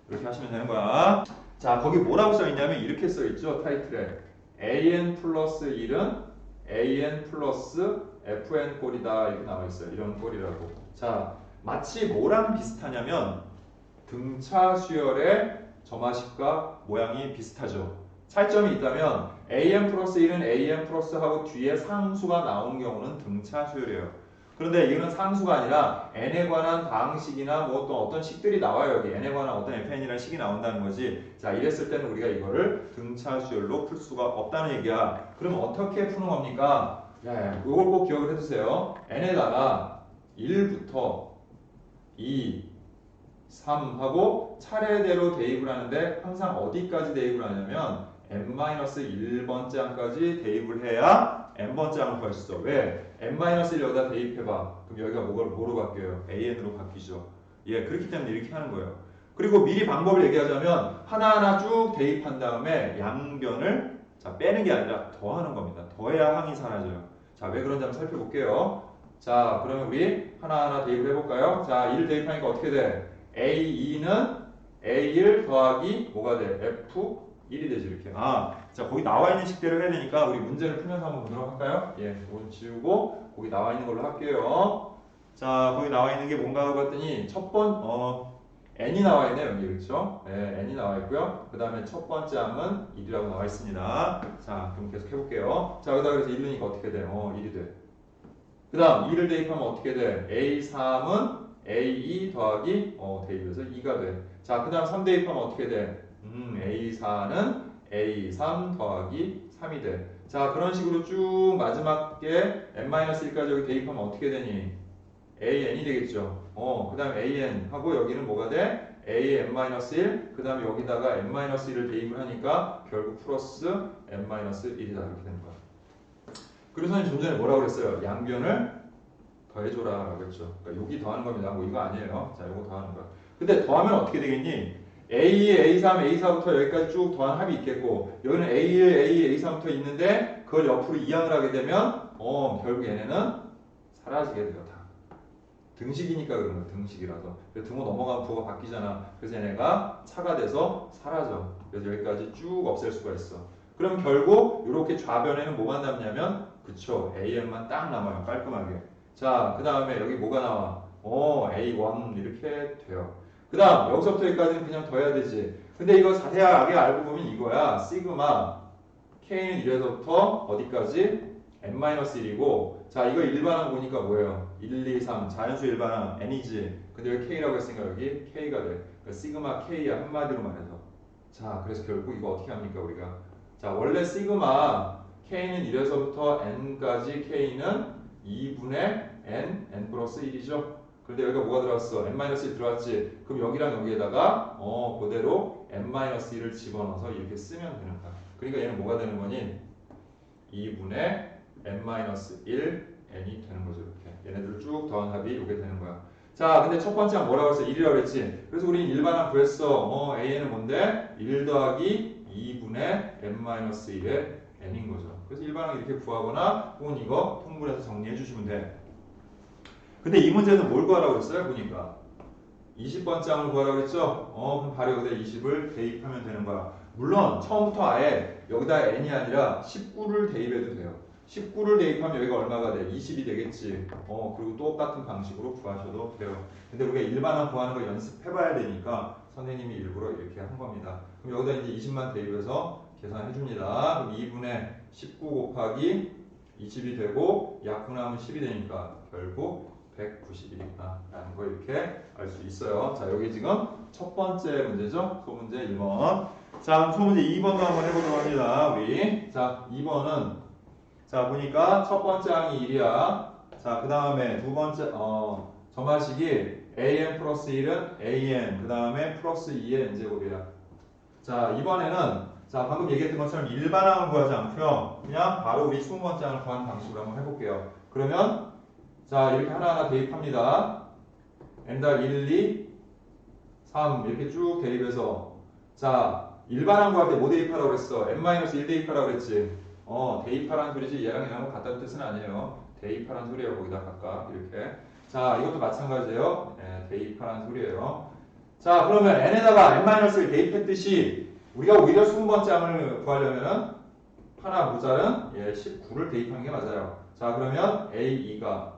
이렇게 하시면 되는 거야. 자, 거기 뭐라고 써있냐면 이렇게 써있죠. 타이틀에 AN 플러스 1은 AN 플러스 FN 꼴이다 이렇게 나와있어요. 이런 꼴이라고. 자, 마치 뭐랑 비슷하냐면 등차 수열의 점화식과 모양이 비슷하죠. 차이점이 있다면 AN 플러스 1은 AN 플러스 하고 뒤에 상수가 나오는 경우는 등차 수열이에요. 그런데 이거는 상수가 아니라 n에 관한 방식이나 뭐 또 어떤 식들이 나와요. 여기 n에 관한 어떤 fn이라는 식이 나온다는 거지. 자, 이랬을 때는 우리가 이거를 등차 수열로 풀 수가 없다는 얘기야. 그럼 어떻게 푸는 겁니까? 네, 이걸 꼭 기억을 해두세요. n에다가 1부터 2, 3 하고 차례대로 대입을 하는데 항상 어디까지 대입을 하냐면 n-1번째 항까지 대입을 해야 n번째 항을 구할 수 있어. 왜? n-1 여기다 대입해봐. 그럼 여기가 뭐로 바뀌어요? an으로 바뀌죠. 예, 그렇기 때문에 이렇게 하는 거예요. 그리고 미리 방법을 얘기하자면 하나하나 쭉 대입한 다음에 양변을 자, 빼는 게 아니라 더하는 겁니다. 더해야 항이 사라져요. 자, 왜 그런지 한번 살펴볼게요. 자, 그러면 우리 하나하나 대입을 해볼까요? 자, 1을 대입하니까 어떻게 돼? A2는 A1 더하기 뭐가 돼? F1이 되지 이렇게. 자, 거기 나와 있는 식대로 해야 되니까 우리 문제를 풀면서 한번 보도록 할까요? 예, 이건 지우고 거기 나와 있는 걸로 할게요. 자, 거기 나와 있는 게 뭔가 봤더니 n이 나와 있네요, 여기 그렇죠? 네, n이 나와 있고요. 그 다음에 첫 번째 항은 1이라고 나와 있습니다. 자, 그럼 계속 해볼게요. 자, 그래서 1이니까 어떻게 돼? 1이 돼. 그 다음 2를 대입하면 어떻게 돼? A3은 A2 더하기 대입해서 2가 돼. 자, 그 다음 3 대입하면 어떻게 돼? A4는 A3 더하기 3이 돼. 자, 그런 식으로 쭉 마지막에 n-1까지 여기 대입하면 어떻게 되니? AN이 되겠죠. 그 다음에 AN 하고 여기는 뭐가 돼? AN-1, 그 다음에 여기다가 n-1을 대입을 하니까 결국 플러스 n-1이다 이렇게 되는 거야. 그래서 좀 전에 뭐라고 그랬어요? 양변을 더해줘라 라고 했죠. 그러니까 여기 더하는 겁니다. 뭐 이거 아니에요. 자, 이거 더하는 거야. 근데 더하면 어떻게 되겠니? A2, A3, A4부터 여기까지 쭉 더한 합이 있겠고 여기는 A1, A2, A3부터 있는데 그걸 옆으로 이항을 하게 되면 결국 얘네는 사라지게 돼요. 다. 등식이니까 그런 거예요. 등식이라서. 등호 넘어가면 부호가 바뀌잖아. 그래서 얘네가 차가 돼서 사라져. 그래서 여기까지 쭉 없앨 수가 있어. 그럼 결국 이렇게 좌변에는 뭐만 남냐면 그쵸. AN만 딱 남아요. 깔끔하게. 자, 그 다음에 여기 뭐가 나와? A1 이렇게 돼요. 그 다음 여기서부터 여기까지는 그냥 더해야 되지. 근데 이거 자세하게 알고 보면 이거야. 시그마 K는 1에서부터 어디까지? n-1이고 자, 이거 일반항 보니까 뭐예요? 1, 2, 3 자연수 일반항 n이지. 근데 여기 K라고 했으니까 여기 K가 돼. 그러니까 시그마 K야 한마디로 말해서. 자, 그래서 결국 이거 어떻게 합니까 우리가? 자, 원래 시그마 K는 1에서부터 n까지 K는 2분의 n 플러스 1이죠. 그런데 여기가 뭐가 들어왔어? n-1 들어왔지. 그럼 여기랑 여기에다가 그대로 n-1을 집어넣어서 이렇게 쓰면 되는 거야. 그러니까 얘는 뭐가 되는 거니? 2분의 n-1 n이 되는 거죠. 이렇게 얘네들을 쭉 더한 합이 이게 되는 거야. 자, 근데 첫 번째 항 뭐라고 했어? 1이라고 그랬지. 그래서 우리는 일반항 구했어. an은 뭔데? 1 더하기 2분의 n-1의 n인 거죠. 그래서 일반항 이렇게 구하거나 혹은 이거 통분해서 정리해 주시면 돼. 근데 이 문제는 뭘 구하라고 했어요? 보니까 20번째 항을 구하라고 했죠? 그럼 바로 여기다 20을 대입하면 되는 거야. 물론 처음부터 아예 여기다 n이 아니라 19를 대입해도 돼요. 19를 대입하면 여기가 얼마가 돼? 20이 되겠지. 그리고 똑같은 방식으로 구하셔도 돼요. 근데 우리가 일반항 구하는 거 연습해봐야 되니까 선생님이 일부러 이렇게 한 겁니다. 그럼 여기다 이제 20만 대입해서 계산해 줍니다. 그럼 2분의 19 곱하기 20이 되고 약분하면 10이 되니까 결국 191이구나 라는 거 이렇게 알 수 있어요. 자, 여기 지금 첫 번째 문제죠. 소문제 1번. 자, 그럼 소문제 2번도 한번 해보도록 합니다. 우리. 자, 2번은 자, 보니까 첫 번째 항이 1이야. 자, 그 다음에 두 번째 점화식이 an 플러스 1은 an 그 다음에 플러스 2의 n제곱이야. 자, 이번에는 자, 방금 얘기했던 것처럼 일반항을 구하지 않고요. 그냥 바로 우리 20번째 항을 구하는 방식으로 한번 해볼게요. 그러면 자, 이렇게 하나하나 대입합니다. n달 1, 2, 3 이렇게 쭉 대입해서 자, 일반항 구할 때 뭐 대입하라고 그랬어? n-1 대입하라고 그랬지. 대입하라는 소리지 얘랑 이랑 같다는 뜻은 아니에요. 대입하라는 소리예요. 거기다 각각 이렇게. 자, 이것도 마찬가지예요. 네, 대입하라는 소리예요. 자, 그러면 n에다가 n-를 대입했듯이 우리가 오히려 20번째 항을 구하려면은 하나 모자른 19를 대입하는 게 맞아요. 자, 그러면 A2가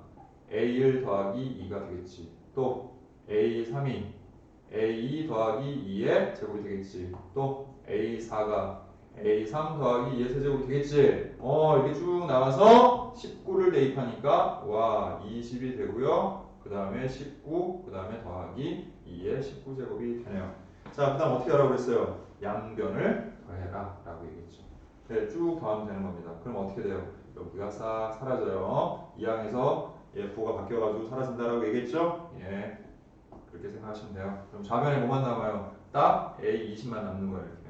A1 더하기 2가 되겠지. 또 A3이 A2 더하기 2의 제곱이 되겠지. 또 A4가 A3 더하기 2의 세제곱이 되겠지. 이렇게 쭉 나와서 19를 대입하니까 와 20이 되고요. 그 다음에 19, 그 다음에 더하기 2의 19제곱이 되네요. 자, 그 다음 어떻게 하라고 그랬어요? 양변을 더해라 라고 얘기했죠. 네, 쭉 더하면 되는 겁니다. 그럼 어떻게 돼요? 여기가 싹 사라져요. 이 항에서 부호가 바뀌어가지고 사라진다라고 얘기했죠? 예, 그렇게 생각하시면 돼요. 그럼 좌변에 뭐만 남아요? 딱 A20만 남는 거예요. 이렇게.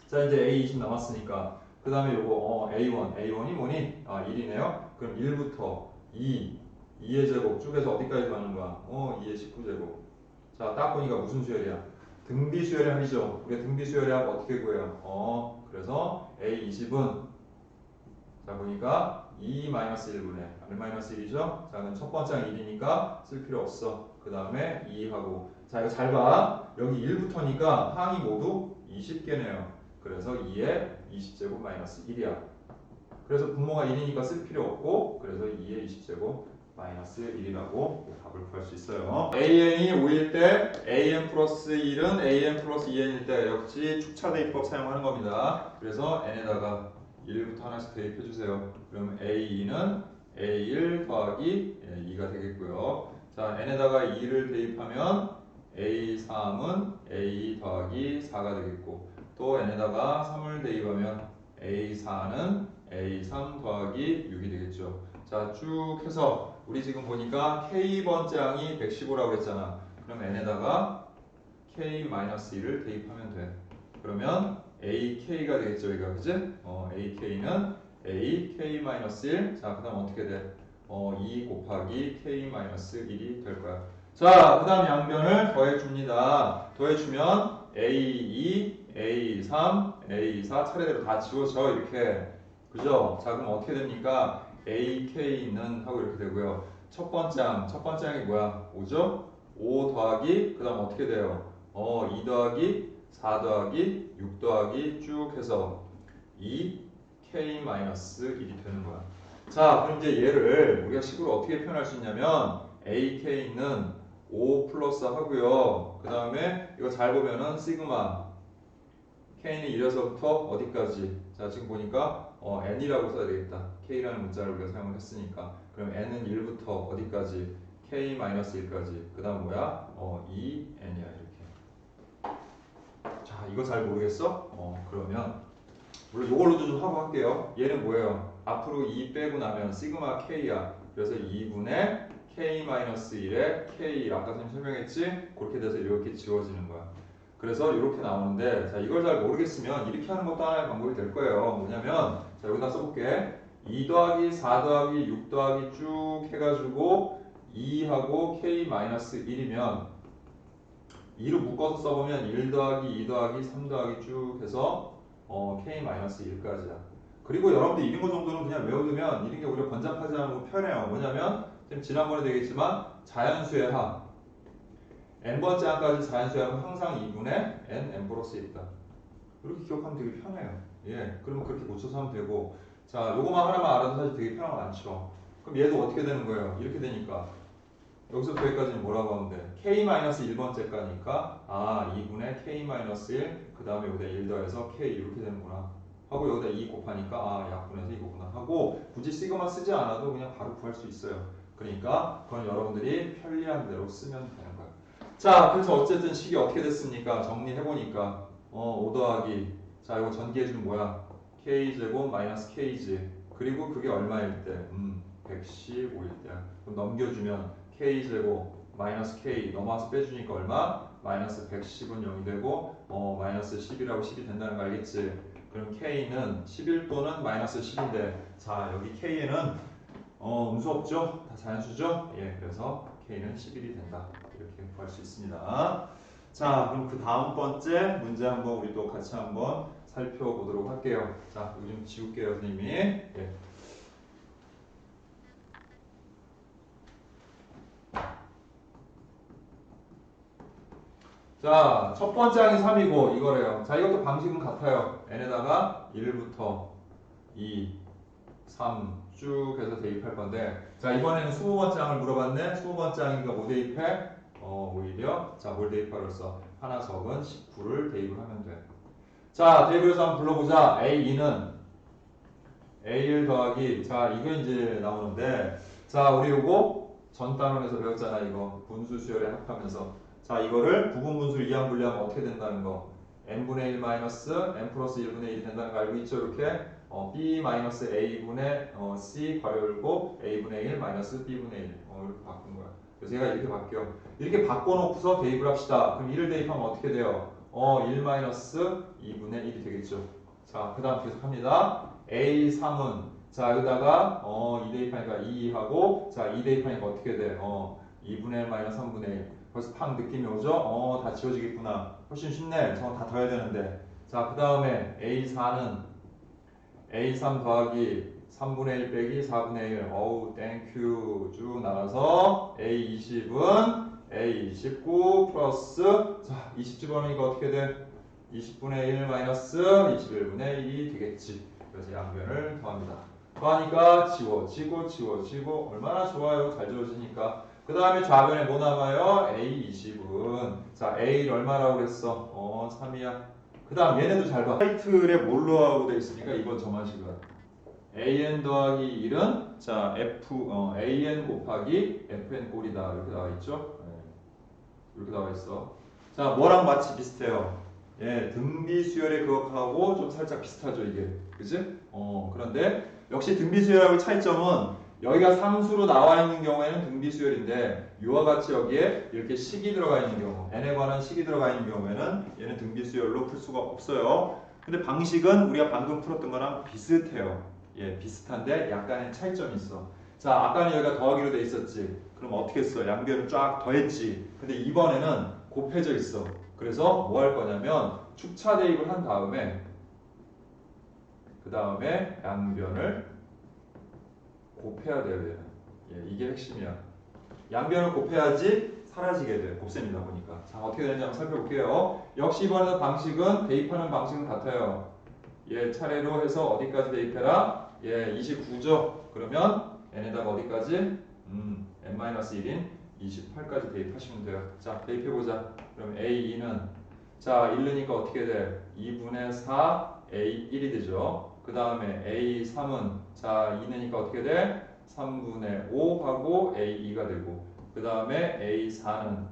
자, 이제 A20 남았으니까 그 다음에 요거 A1이 뭐니? 1이네요. 그럼 1부터 2의 제곱 쭉 해서 어디까지 가는 거야? 2의 19제곱. 자, 딱 보니까 무슨 수열이야? 등비 수열합이죠. 우리가 등비 수열합 어떻게 구해요? 그래서 A20은 자, 보니까 2-1분의 R-1이죠. 자, 그럼 첫 번째 항 1이니까 쓸 필요 없어. 그 다음에 2하고 자, 이거 잘 봐. 여기 1부터니까 항이 모두 20개네요. 그래서 2의 20제곱 마이너스 1이야. 그래서 분모가 1이니까 쓸 필요 없고 그래서 2의 20제곱 마이너스 1이라고 답을 구할 수 있어요. AN이 5일 때 AN 플러스 1은 AN 플러스 2N일 때 역시 축차 대입법 사용하는 겁니다. 그래서 N에다가 1부터 하나씩 대입해 주세요. 그럼 A2는 A1 더하기 2가 되겠고요. 자, N에다가 2를 대입하면 A3은 A 더하기 4가 되겠고 또 N에다가 3을 대입하면 A4는 A3 더하기 6이 되겠죠. 자, 쭉 해서 우리 지금 보니까 K번째 항이 115라고 했잖아. 그럼 N에다가 K-1을 대입하면 돼. 그러면 AK가 되겠죠, 여기가. 그지? AK는 AK-1. 자, 그 다음 어떻게 돼? 2 곱하기 K-1이 될 거야. 자, 그 다음 양변을 더해줍니다. 더해주면 A2, A3, A4 차례대로 다 지워져, 이렇게. 그죠? 자, 그럼 어떻게 됩니까? AK는 하고 이렇게 되고요. 첫 번째 항이 뭐야? 5죠? 5 더하기, 그 다음 어떻게 돼요? 2 더하기 4 더하기 6 더하기 쭉 해서 2K-1이 되는 거야. 자, 그럼 이제 얘를 우리가 식으로 어떻게 표현할 수 있냐면 AK는 5 플러스 하고요. 그 다음에 이거 잘 보면은 시그마 K는 1에서부터 어디까지? 자, 지금 보니까 N이라고 써야 되겠다. K라는 문자를 우리가 사용을 했으니까. 그럼 N은 1부터 어디까지? K-1까지. 그 다음 뭐야? 2N이야. 이렇게. 자, 이거 잘 모르겠어? 그러면 물론 이걸로도 좀 하고 할게요. 얘는 뭐예요? 앞으로 2 빼고 나면 시그마 K야. 그래서 2분의 K-1에 K 아까 선생님 설명했지? 그렇게 돼서 이렇게 지워지는 거야. 그래서 이렇게 나오는데 자, 이걸 잘 모르겠으면 이렇게 하는 것도 하나의 방법이 될 거예요. 뭐냐면 자, 여기다 써볼게. 2 더하기 4 더하기 6 더하기 쭉 해가지고 2하고 K-1이면 2로 묶어서 써보면 1 더하기 2 더하기 3 더하기 쭉 해서 K-1까지야. 그리고 여러분들 이런 거 정도는 그냥 외워두면 이런 게 오히려 번잡하지 않고 편해요. 뭐냐면 지난번에 되겠지만 자연수의 합 n번째 항까지 자연수의 합은 항상 2분의 n 플러스 1이다. 이렇게 기억하면 되게 편해요. 예, 그러면 그렇게 고쳐서 하면 되고 자, 요거만 하나만 알아도 사실 되게 편한 거 많죠. 그럼 얘도 어떻게 되는 거예요? 이렇게 되니까 여기서부터 여기까지는 뭐라고 하면 돼? K-1번째가니까 2분의 K-1 그 다음에 여기다 1 더해서 K 이렇게 되는구나 하고 여기다 2 곱하니까 약분해서 이거구나 하고 굳이 시그마 쓰지 않아도 그냥 바로 구할 수 있어요. 그러니까 그건 여러분들이 편리한 대로 쓰면 되는 거예요. 자, 그래서 어쨌든 식이 어떻게 됐습니까? 정리해보니까 5 더하기 자, 이거 전개해주면 뭐야? k제곱 마이너스 kg 그리고 그게 얼마일 때? 115일 때. 그럼 넘겨주면 k제곱 마이너스 k 넘어와서 빼주니까 얼마? 마이너스 110은 0이 되고 마이너스 10이라고 10이 된다는 거 알겠지? 그럼 k는 11 또는 마이너스 10인데 자, 여기 k에는 음수 없죠? 다 자연수죠? 예, 그래서 k는 11이 된다. 이렇게 구할 수 있습니다. 자, 그럼 그 다음 번째 문제 한번 우리 또 같이 한번 살펴보도록 할게요. 자, 이거 좀 지울게요, 선생님이. 예. 자, 첫 번째 항이 3이고 이거래요. 자, 이것도 방식은 같아요. n에다가 1부터 2, 3 쭉 해서 대입할 건데 자, 이번에는 20번째 항을 물어봤네. 20번째 항이니까 뭐 대입해? 오히려 자, 뭘 대입하로써 하나 적은 19를 대입을 하면 돼. 자, 대입을 해서 한번 불러보자. A2는 A1 더하기 자, 이거 이제 나오는데 자, 우리 요거 전 단원에서 배웠잖아. 이거 분수 수열에 합하면서 자, 이거를 부분 분수를 이항 분리하면 어떻게 된다는 거 n분의 1 마이너스 n 플러스 1분의 1이 된다는 거 알고 있죠? 이렇게 b 마이너스 a분의 c 괄호 열고 a분의 1 마이너스 b분의 1 이렇게 바꾼 거야. 그래서 얘가 이렇게 바뀌어. 이렇게 바꿔놓고서 대입을 합시다. 그럼 1을 대입하면 어떻게 돼요? 1 마이너스 2분의 1이 되겠죠. 자, 그 다음 계속 합니다. A3은 자, 여기다가 2 대입하니까 2하고 자, 2 대입하니까 어떻게 돼? 2분의 1 마이너스 3분의 1 벌써 팍 느낌이 오죠? 다 지워지겠구나. 훨씬 쉽네. 저거 다 더해야 되는데. 자, 그 다음에 A4는 A3 더하기 3분의 1 빼기 4분의 1. 어우, 땡큐. 쭉 나가서 A20은 A29 플러스 자, 20 집어넣으니까 어떻게 돼? 20분의 1 마이너스 21분의 1이 되겠지. 그래서 양변을 더합니다. 더하니까 지워지고 지워지고 얼마나 좋아요. 잘 지워지니까. 그 다음에 좌변에 뭐 남아요? A20은 자, A를 얼마라고 그랬어? 3이야. 그 다음 얘네도 잘 봐. 타이틀에 뭘로 하고 돼 있으니까 이번 저만식은 AN 더하기 1은 자, AN 곱하기 FN 꼴이다. 이렇게 나와 있죠? 네. 이렇게 나와 있어. 자, 뭐랑 마치 비슷해요? 예, 등비 수열의 그것하고 좀 살짝 비슷하죠, 이게. 그지? 그런데 역시 등비 수열하고 차이점은 여기가 상수로 나와 있는 경우에는 등비 수열인데 이와 같이 여기에 이렇게 식이 들어가 있는 경우 n에 관한 식이 들어가 있는 경우에는 얘는 등비 수열로 풀 수가 없어요. 근데 방식은 우리가 방금 풀었던 거랑 비슷해요. 예, 비슷한데 약간의 차이점이 있어. 자, 아까는 여기가 더하기로 돼 있었지. 그럼 어떻게 했어? 양변을 쫙 더했지. 근데 이번에는 곱해져 있어. 그래서 뭐 할 거냐면 축차 대입을 한 다음에 그 다음에 양변을 곱해야 돼요. 얘는. 예, 이게 핵심이야. 양변을 곱해야지 사라지게 돼. 곱셈이다 보니까. 자, 어떻게 되는지 한번 살펴볼게요. 역시 이번에도 방식은 대입하는 방식은 같아요. 예, 차례로 해서 어디까지 대입해라? 예, 29죠. 그러면 n에다가 어디까지? n-1인 28까지 대입하시면 돼요. 자, 대입해보자. 그럼 a2는 자, 1 넣으니까 어떻게 돼? 2분의 4 a1이 되죠. 그 다음에 a3은 자, 2 넣으니까 어떻게 돼? 3분의 5하고 a2가 되고 그 다음에 a4는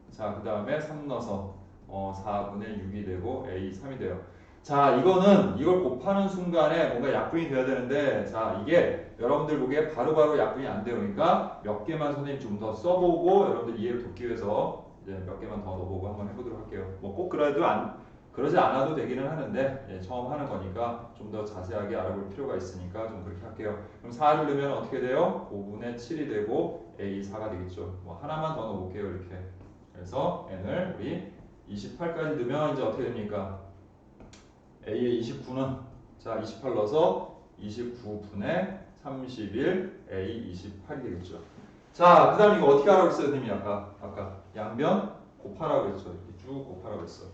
자, 그 다음에 3 넣어서 4분의 6이 되고 a3이 돼요. 자, 이걸 곱하는 순간에 뭔가 약분이 돼야 되는데 자, 이게 여러분들 보기에 바로바로 약분이 안 돼요. 그러니까 몇 개만 선생님 좀 더 써보고 여러분들 이해를 돕기 위해서 이제 몇 개만 더 넣어보고 한번 해보도록 할게요. 뭐 꼭 그러지 않아도 되기는 하는데 예, 처음 하는 거니까 좀 더 자세하게 알아볼 필요가 있으니까 좀 그렇게 할게요. 그럼 4를 넣으면 어떻게 돼요? 5분의 7이 되고 A4가 되겠죠. 뭐 하나만 더 넣어볼게요. 이렇게. 그래서 n을 우리 28까지 넣으면 이제 어떻게 됩니까? A의 29는 자, 28 넣어서 29분의 31 A 28이 되겠죠. 자, 그 다음 이거 어떻게 하라고 했어요, 선생님이 아까 양변 곱하라고 했죠. 이렇게 쭉 곱하라고 했어.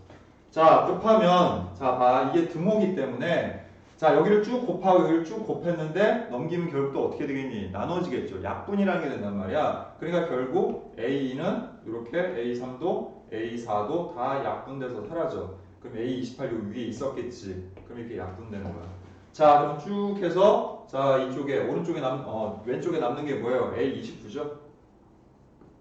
자, 곱하면 자, 봐. 이게 등호기 때문에 자, 여기를 쭉 곱하고 여기를 쭉 곱했는데 넘기면 결국 또 어떻게 되겠니? 나눠지겠죠. 약분이라는 게 된단 말이야. 그러니까 결국 A2는 이렇게 A3도 A4도 다 약분돼서 사라져. 그럼 A28 요 위에 있었겠지. 그럼 이렇게 약분되는 거야. 자, 그럼 쭉 해서 자, 이쪽에 오른쪽에 왼쪽에 남는 게 뭐예요? A 29죠?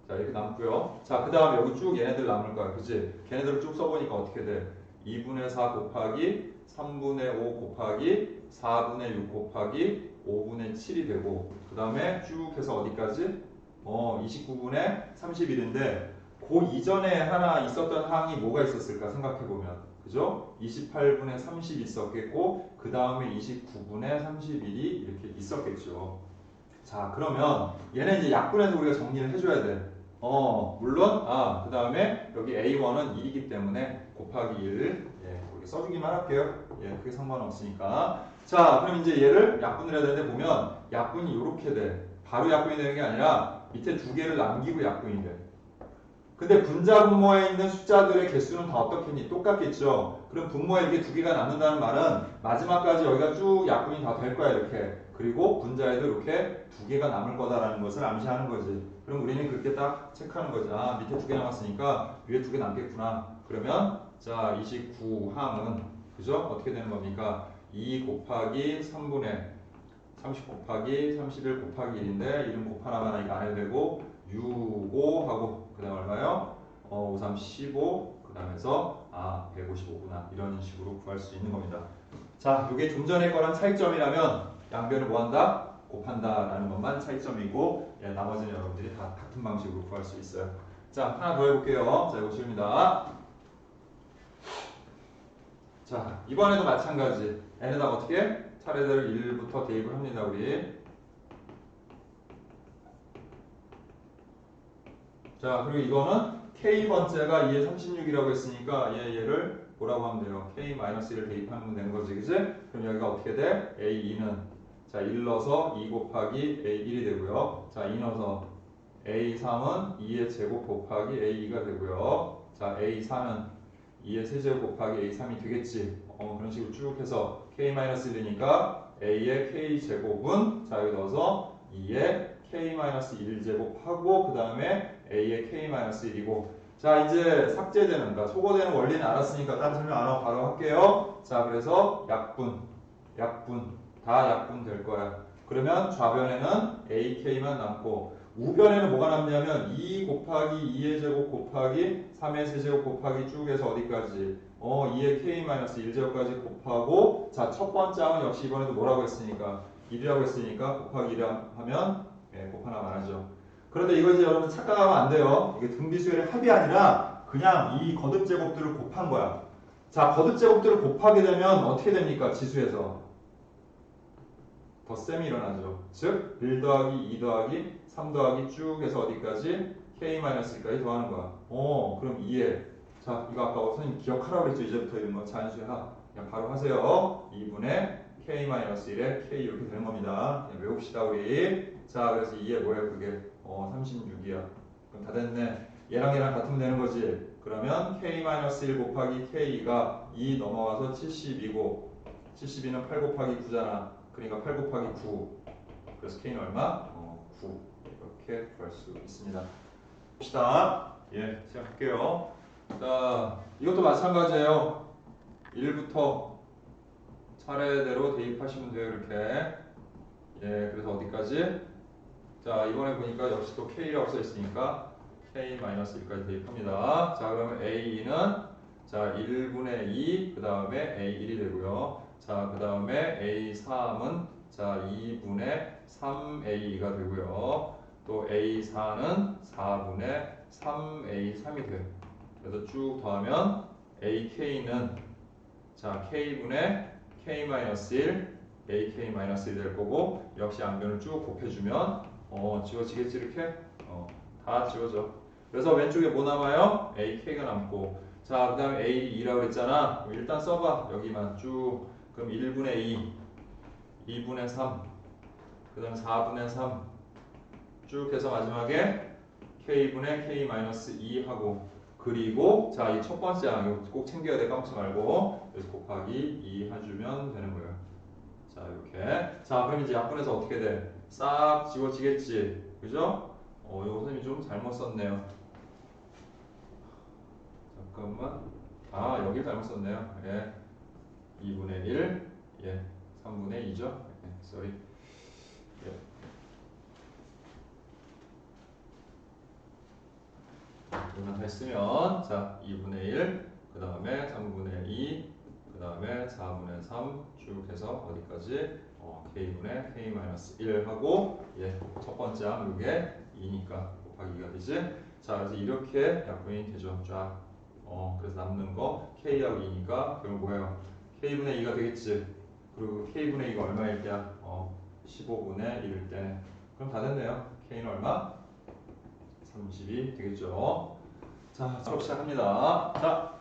자, 이렇게 남고요. 자, 그 다음에 여기 쭉 얘네들 남을 거야. 그치? 걔네들을 쭉 써보니까 어떻게 돼? 2분의 4 곱하기 3분의 5 곱하기 4분의 6 곱하기 5분의 7이 되고 그 다음에 쭉 해서 어디까지? 29분의 31인데 그 이전에 하나 있었던 항이 뭐가 있었을까 생각해보면 그죠? 28분의 30 있었겠고 그 다음에 29분의 31이 이렇게 있었겠죠. 자, 그러면 얘는 이제 약분해서 우리가 정리를 해줘야 돼. 물론, 그 다음에 여기 A1은 1이기 때문에 곱하기 1. 예, 이렇게 써주기만 할게요. 예, 그게 상관없으니까. 자, 그럼 이제 얘를 약분을 해야 되는데 보면 약분이 이렇게 돼. 바로 약분이 되는 게 아니라 밑에 두 개를 남기고 약분이 돼. 근데 분자 분모에 있는 숫자들의 개수는 다 어떻겠니? 똑같겠죠? 그럼 분모에 이렇게 두 개가 남는다는 말은 마지막까지 여기가 쭉 약분이 다 될 거야, 이렇게. 그리고 분자에도 이렇게 두 개가 남을 거다라는 것을 암시하는 거지. 그럼 우리는 그렇게 딱 체크하는 거지. 아, 밑에 두 개 남았으니까 위에 두 개 남겠구나. 그러면 자, 29항은 그죠? 어떻게 되는 겁니까? 2 곱하기 3분의 30 곱하기 31 곱하기 1인데 이름 곱하나마나 이거 안 해도 되고 6, 5 하고 그 다음 얼마요? 5, 3, 15 그 다음에서 155구나 이런 식으로 구할 수 있는 겁니다. 자, 이게 좀 전에 거랑 차이점이라면 양변을 뭐한다? 곱한다 라는 것만 차이점이고 나머지는 여러분들이 다 같은 방식으로 구할 수 있어요. 자, 하나 더 해볼게요. 자, 이거 쉬웁니다. 자, 이번에도 마찬가지 n에다가 어떻게? 차례대로 1부터 대입을 합니다, 우리. 자, 그리고 이거는 K번째가 2에 36이라고 했으니까 얘를 뭐라고 하면 돼요? K-1을 대입하면 되는 거지, 그지? 그럼 여기가 어떻게 돼? A2는 자, 1 넣어서 2 곱하기 A1이 되고요. 자, 2 넣어서 A3은 2의 제곱 곱하기 A2가 되고요. 자, A4는 2의 세제곱 곱하기 A3이 되겠지. 그런 식으로 쭉 해서 K-1이니까 A의 K제곱은 자, 여기 넣어서 2의 K-1제곱하고 그 다음에 A의 K-1이고 자, 이제 삭제되는 거 소거되는 원리는 알았으니까 다른 설명 안 하고 바로 할게요. 자, 그래서 약분 다 약분 될 거야. 그러면 좌변에는 AK만 남고 우변에는 뭐가 남냐면 2 곱하기 2의 제곱 곱하기 3의 세제곱 곱하기 쭉 해서 어디까지? 2의 K-1제곱까지 곱하고 자, 첫 번째 항은 역시 이번에도 뭐라고 했으니까 1이라고 했으니까 곱하기 1 하면 곱하나만 하죠. 그런데 이거 이제 여러분 착각하면 안 돼요. 이게 등비수열의 합이 아니라 그냥 이 거듭 제곱들을 곱한 거야. 자, 거듭 제곱들을 곱하게 되면 어떻게 됩니까? 지수에서 덧셈이 일어나죠. 즉, 1 더하기 2 더하기 3 더하기 쭉 해서 어디까지? K-1까지 더하는 거야. 그럼 2에 자, 이거 아까 선생님 기억하라고 그랬죠. 이제부터 이런 거 자연수야. 그냥 바로 하세요. 2분의 K-1에 K 이렇게 되는 겁니다. 그냥 외웁시다 우리. 자, 그래서 2에 뭐예요? 그게 36이야. 그럼 다 됐네. 얘랑 같으면 되는 거지. 그러면 K-1 곱하기 K가 2 넘어가서 70이고 72는 8 곱하기 9잖아. 그러니까 8 곱하기 9. 그래서 K는 얼마? 9. 이렇게 구할 수 있습니다. 봅시다. 예, 시작할게요. 자, 이것도 마찬가지예요. 1부터 차례대로 대입하시면 돼요. 이렇게. 예, 그래서 어디까지? 자, 이번에 보니까 역시 또 K라고 써 있으니까 K-1까지 대입합니다. 자, 그러면 A2는 자, 1분의 2, 그 다음에 A1이 되고요. 자, 그 다음에 A3은 자, 2분의 3A2가 되고요. 또 A4는 4분의 3A3이 돼요. 그래서 쭉 더하면 AK는 자, K분의 K-1, AK-1이 될 거고 역시 양변을 쭉 곱해주면 지워지겠지 이렇게? 다 지워져. 그래서 왼쪽에 뭐 남아요? AK가 남고 자, 그 다음에 A2라고 했잖아. 그럼 일단 써봐. 여기만 쭉. 그럼 1분의 2, 2분의 3, 그 다음 4분의 3 쭉 해서 마지막에 K분의 K-2 하고 그리고 자, 이 첫 번째 항 이거 꼭 챙겨야 돼. 까먹지 말고 그래서 곱하기 2 해주면 되는 거예요. 자, 이렇게. 자, 그럼 이제 약분해서 어떻게 돼? 싹 지워지겠지. 그죠? 이거 선생님이 좀 잘못 썼네요. 잠깐만. 여기 잘못 썼네요. 예. 2분의 1. 예. 3분의 2죠. 네, sorry. 예. 이거만 했으면 자 2분의 1, 그 다음에 3분의 2, 그 다음에 4분의 3 쭉 해서 어디까지? k분의 k-1 하고 예, 첫 번째 항 이게 2니까 곱하기 2가 되지. 자 그래서 이렇게 약분이 되죠. 쫙. 그래서 남는 거 k하고 2니까 그럼 뭐예요? k분의 2가 되겠지. 그리고 k분의 2가 얼마일 때야? 15분의 1일 때. 그럼 다 됐네요. k는 얼마? 30이 되겠죠. 자, 수업 시작합니다. 자,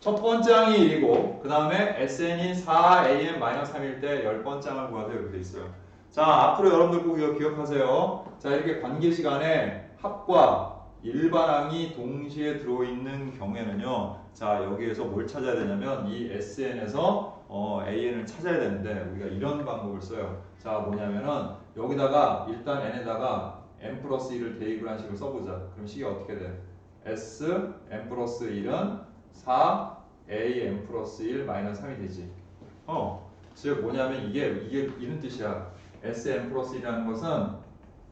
첫 번째 항이 1이고 그 다음에 SN이 4AM-3일 때 10번째 항을 구하세요. 이렇게 돼 있어요. 자, 앞으로 여러분들 꼭 이거 기억하세요. 자, 이렇게 관계 시간에 합과 일반항이 동시에 들어있는 경우에는요. 자, 여기에서 뭘 찾아야 되냐면 이 SN에서 AN을 찾아야 되는데 우리가 이런 방법을 써요. 자, 뭐냐면은 여기다가 일단 N에다가 n 플러스 1을 대입을 한 식으로 써보자. 그럼 식이 어떻게 돼? S n 플러스 1은 4 a n 플러스 1 마이너스 3이 되지. 즉 뭐냐면 이게 이런 뜻이야. S n 플러스 1이라는 것은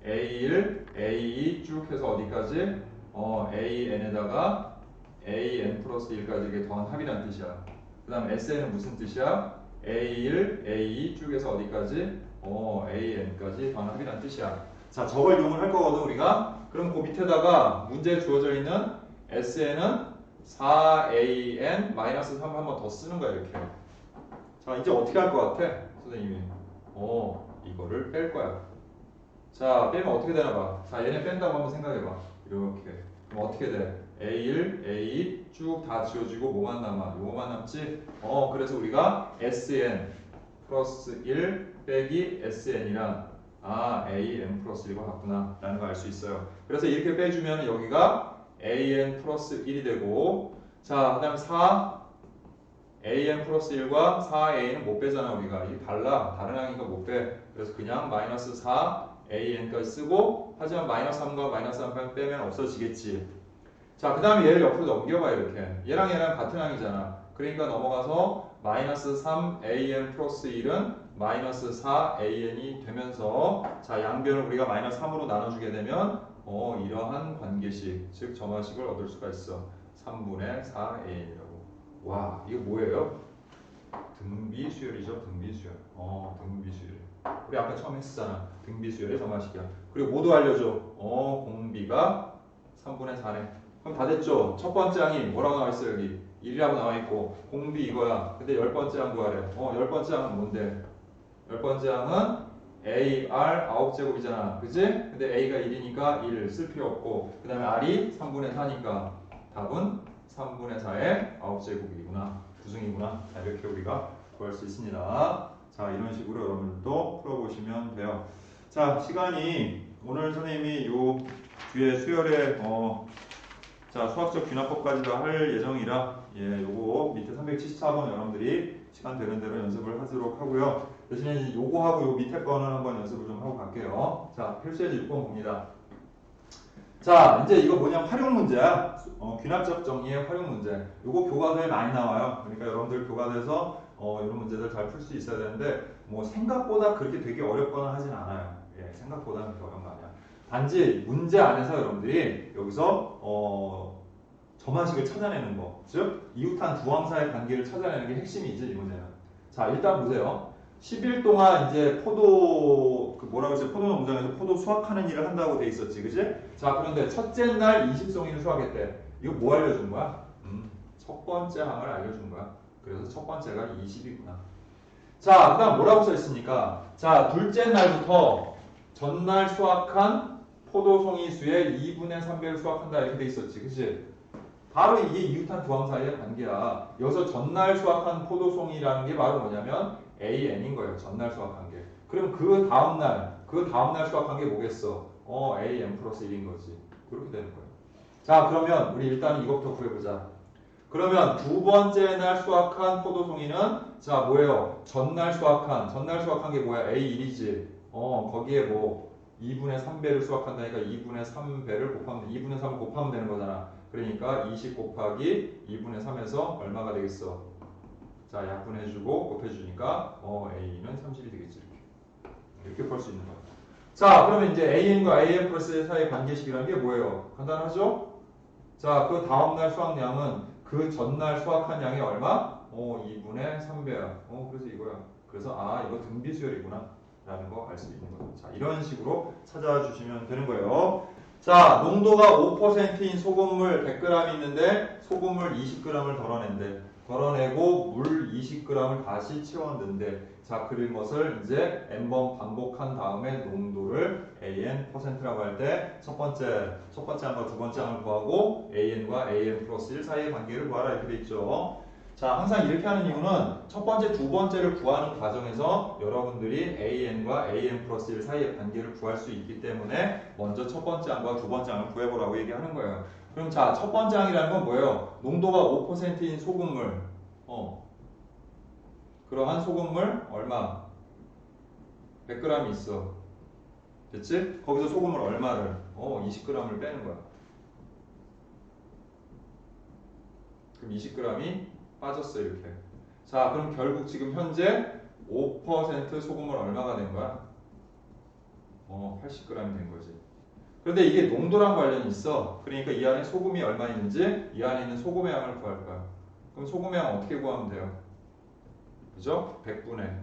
A1, A2 쭉 해서 어디까지? AN에다가 AN 플러스 1까지 이게 더한 합이라는 뜻이야. 그 다음 SN은 무슨 뜻이야? A1, A2 쭉 해서 어디까지? AN까지 더한 합이라는 뜻이야. 자, 저걸 이용을 할 거거든 우리가. 그럼 그 밑에다가 문제에 주어져 있는 SN은 4AN-3 한번 더 쓰는 거야 이렇게. 자, 이제 어떻게 할 것 같아? 선생님이. 이거를 뺄 거야. 자, 빼면 어떻게 되나 봐. 자, 얘네 뺀다고 한번 생각해 봐. 이렇게. 그럼 어떻게 돼? A1, A2 쭉 다 지워지고 뭐만 남아? 요거만 남지? 그래서 우리가 SN 플러스 1 빼기 SN이란 AN 플러스 1과 같구나 라는 걸 알 수 있어요. 그래서 이렇게 빼주면 여기가 AN 플러스 1이 되고 자, 그 다음에 4 AN 플러스 1과 4AN은 못 빼잖아 우리가. 이게 달라. 다른 항이니까 못 빼. 그래서 그냥 마이너스 4 AN까지 쓰고 하지만 마이너스 3과 마이너스 3 빼면 없어지겠지. 자, 그 다음에 얘를 옆으로 넘겨봐요 이렇게. 얘랑 얘랑 같은 항이잖아. 그러니까 넘어가서 마이너스 3 AN 플러스 1은 마이너스 4 AN이 되면서 자, 양변을 우리가 마이너스 3으로 나눠주게 되면 이러한 관계식, 즉 점화식을 얻을 수가 있어. 3분의 4 AN이라고. 와, 이거 뭐예요? 등비수열이죠. 등비수열. 등비수열. 우리 아까 처음 했었잖아. 등비수열의 점화식이야. 그리고 모두 알려줘. 공비가 3분의 4네. 그럼 다 됐죠? 첫 번째 항이 뭐라고 나와 있어 여기? 1이라고 나와 있고 공비 이거야. 근데 10번째 항 구하래. 10번째 항은 뭔데? 10번째 항은 AR 9제곱이잖아. 그지? 근데 A가 1이니까 1 쓸 필요 없고 그 다음에 R이 3분의 4니까 답은 3분의 4의 9제곱이구나. 구승이구나. 이렇게 우리가 구할 수 있습니다. 자, 이런 식으로 여러분들도 풀어보시면 돼요. 자, 시간이 오늘 선생님이 요 뒤에 수열의 자, 수학적 균합법까지도 할 예정이라 요거 밑에 374번 여러분들이 시간 되는 대로 연습을 하도록 하고요. 대신에 요거하고 요 밑에 거는 한번 연습을 좀 하고 갈게요. 자, 필수예제 6번 봅니다. 자, 이제 이거 뭐냐면 활용 문제야. 균합적 정리의 활용 문제. 요거 교과서에 많이 나와요. 그러니까 여러분들 교과서에서 이런 문제들 잘 풀 수 있어야 되는데 뭐 생각보다 그렇게 되게 어렵거나 하진 않아요. 생각보다는 그렇게 어려운 거 아니야. 단지 문제 안에서 여러분들이 여기서 점화식을 찾아내는 거, 즉 이웃한 두 항사의 관계를 찾아내는 게 핵심이지 이 문제는. 자, 일단 보세요. 10일 동안 이제 포도 뭐라고 했지? 포도 농장에서 포도 수확하는 일을 한다고 돼 있었지, 그지? 자, 그런데 첫째 날 20송이를 수확했대. 이거 뭐 알려준 거야? 첫 번째 항을 알려준 거야. 그래서 첫 번째가 20이구나. 자, 그다음 뭐라고 써 있습니까? 자, 둘째 날부터 전날 수확한 포도송이 수의 2분의 3배를 수확한다 이렇게 돼 있었지, 그치? 바로 이게 이웃한 두 항 사이의 관계야. 여기서 전날 수확한 포도송이라는 게 바로 뭐냐면 AN인 거예요. 전날 수확한 게. 그럼 그 다음날 수확한 게 뭐겠어? AN 플러스 1인 거지. 그렇게 되는 거예요. 자, 그러면 우리 일단 이것부터 구해보자. 그러면 두 번째 날 수확한 포도송이는 자 뭐예요? 전날 수확한 게 뭐야? A1이지. 거기에 뭐 2분의 3배를 수확한다니까 2분의 3배를 곱하면 2분의 3을 곱하면 되는 거잖아. 그러니까 20 곱하기 2분의 3에서 얼마가 되겠어? 자, 약분해주고 곱해주니까 A는 30이 되겠지. 이렇게 볼 수 있는 거야. 자, 그러면 이제 AN과 AN 플러스 1 사이의 관계식이라는 게 뭐예요? 간단하죠? 자, 그 다음날 수확량은 그 전날 수확한 양이 얼마? 2분의 3배야. 그래서 이거야. 그래서 이거 등비수열이구나 라는 거 알 수 있는 거죠. 자, 이런 식으로 찾아주시면 되는 거예요. 자, 농도가 5%인 소금물 100g 있는데 소금물 20g을 덜어내고 물 20g을 다시 채웠는데 자, 그린 것을 이제 n번 반복한 다음에 농도를 AN%라고 할 때 첫 번째 항과 두 번째 항을 구하고 AN과 AN 플러스 1 사이의 관계를 구하라 이렇게 돼 있죠. 자, 항상 이렇게 하는 이유는 첫 번째, 두 번째를 구하는 과정에서 여러분들이 AN과 AN 플러스 1 사이의 관계를 구할 수 있기 때문에 먼저 첫 번째 항과 두 번째 항을 구해보라고 얘기하는 거예요. 그럼 자, 첫 번째 항이라는 건 뭐예요? 농도가 5%인 소금물. 그러한 소금물 얼마? 100g 있어. 됐지? 거기서 소금물 얼마를? 20g을 빼는 거야. 그럼 20g이 빠졌어 이렇게. 자, 그럼 결국 지금 현재 5% 소금물 얼마가 된 거야? 80g이 된 거지. 그런데 이게 농도랑 관련이 있어. 그러니까 이 안에 소금이 얼마 있는지 이 안에 있는 소금의 양을 구할 거야. 그럼 소금의 양 어떻게 구하면 돼요? 그죠? 100분의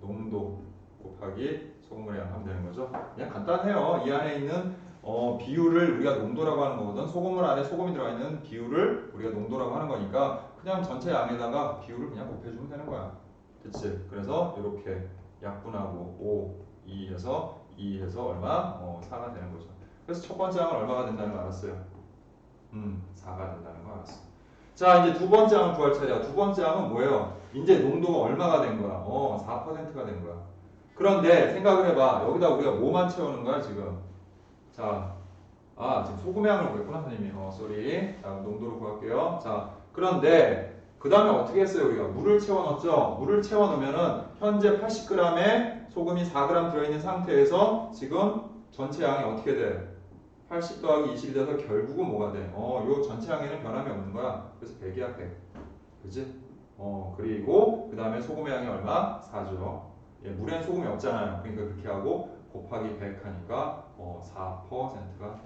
농도 곱하기 소금물의 양 하면 되는 거죠. 그냥 간단해요. 이 안에 있는 비율을 우리가 농도라고 하는 거거든. 소금물 안에 소금이 들어가 있는 비율을 우리가 농도라고 하는 거니까 그냥 전체 양에다가 비율을 그냥 곱해주면 되는 거야. 그치? 그래서 이렇게 약분하고 5, 2에서 얼마? 4가 되는 거죠. 그래서 첫 번째 항은 얼마가 된다는 걸 알았어요. 4가 된다는 걸 알았어. 자, 이제 두 번째 항을 구할 차례야. 두 번째 항은 뭐예요? 이제 농도가 얼마가 된 거야? 4%가 된 거야. 그런데 생각을 해봐. 여기다 우리가 뭐만 채우는 거야 지금? 자, 지금 소금의 양을 구했구나 선생님이. 쏘리. 자, 농도를 구할게요. 자, 그런데 그 다음에 어떻게 했어요 우리가? 물을 채워넣었죠. 물을 채워넣으면은 현재 80g에 소금이 4g 들어있는 상태에서 지금 전체 양이 어떻게 돼? 80 더하기 20이 돼서 결국은 뭐가 돼? 요 전체 양에는 변함이 없는 거야. 그래서 100이야 100. 그지? 그리고 그 다음에 소금의 양이 얼마? 4죠. 물엔 소금이 없잖아요. 그러니까 그렇게 하고 곱하기 100 하니까 4%가 된 거야.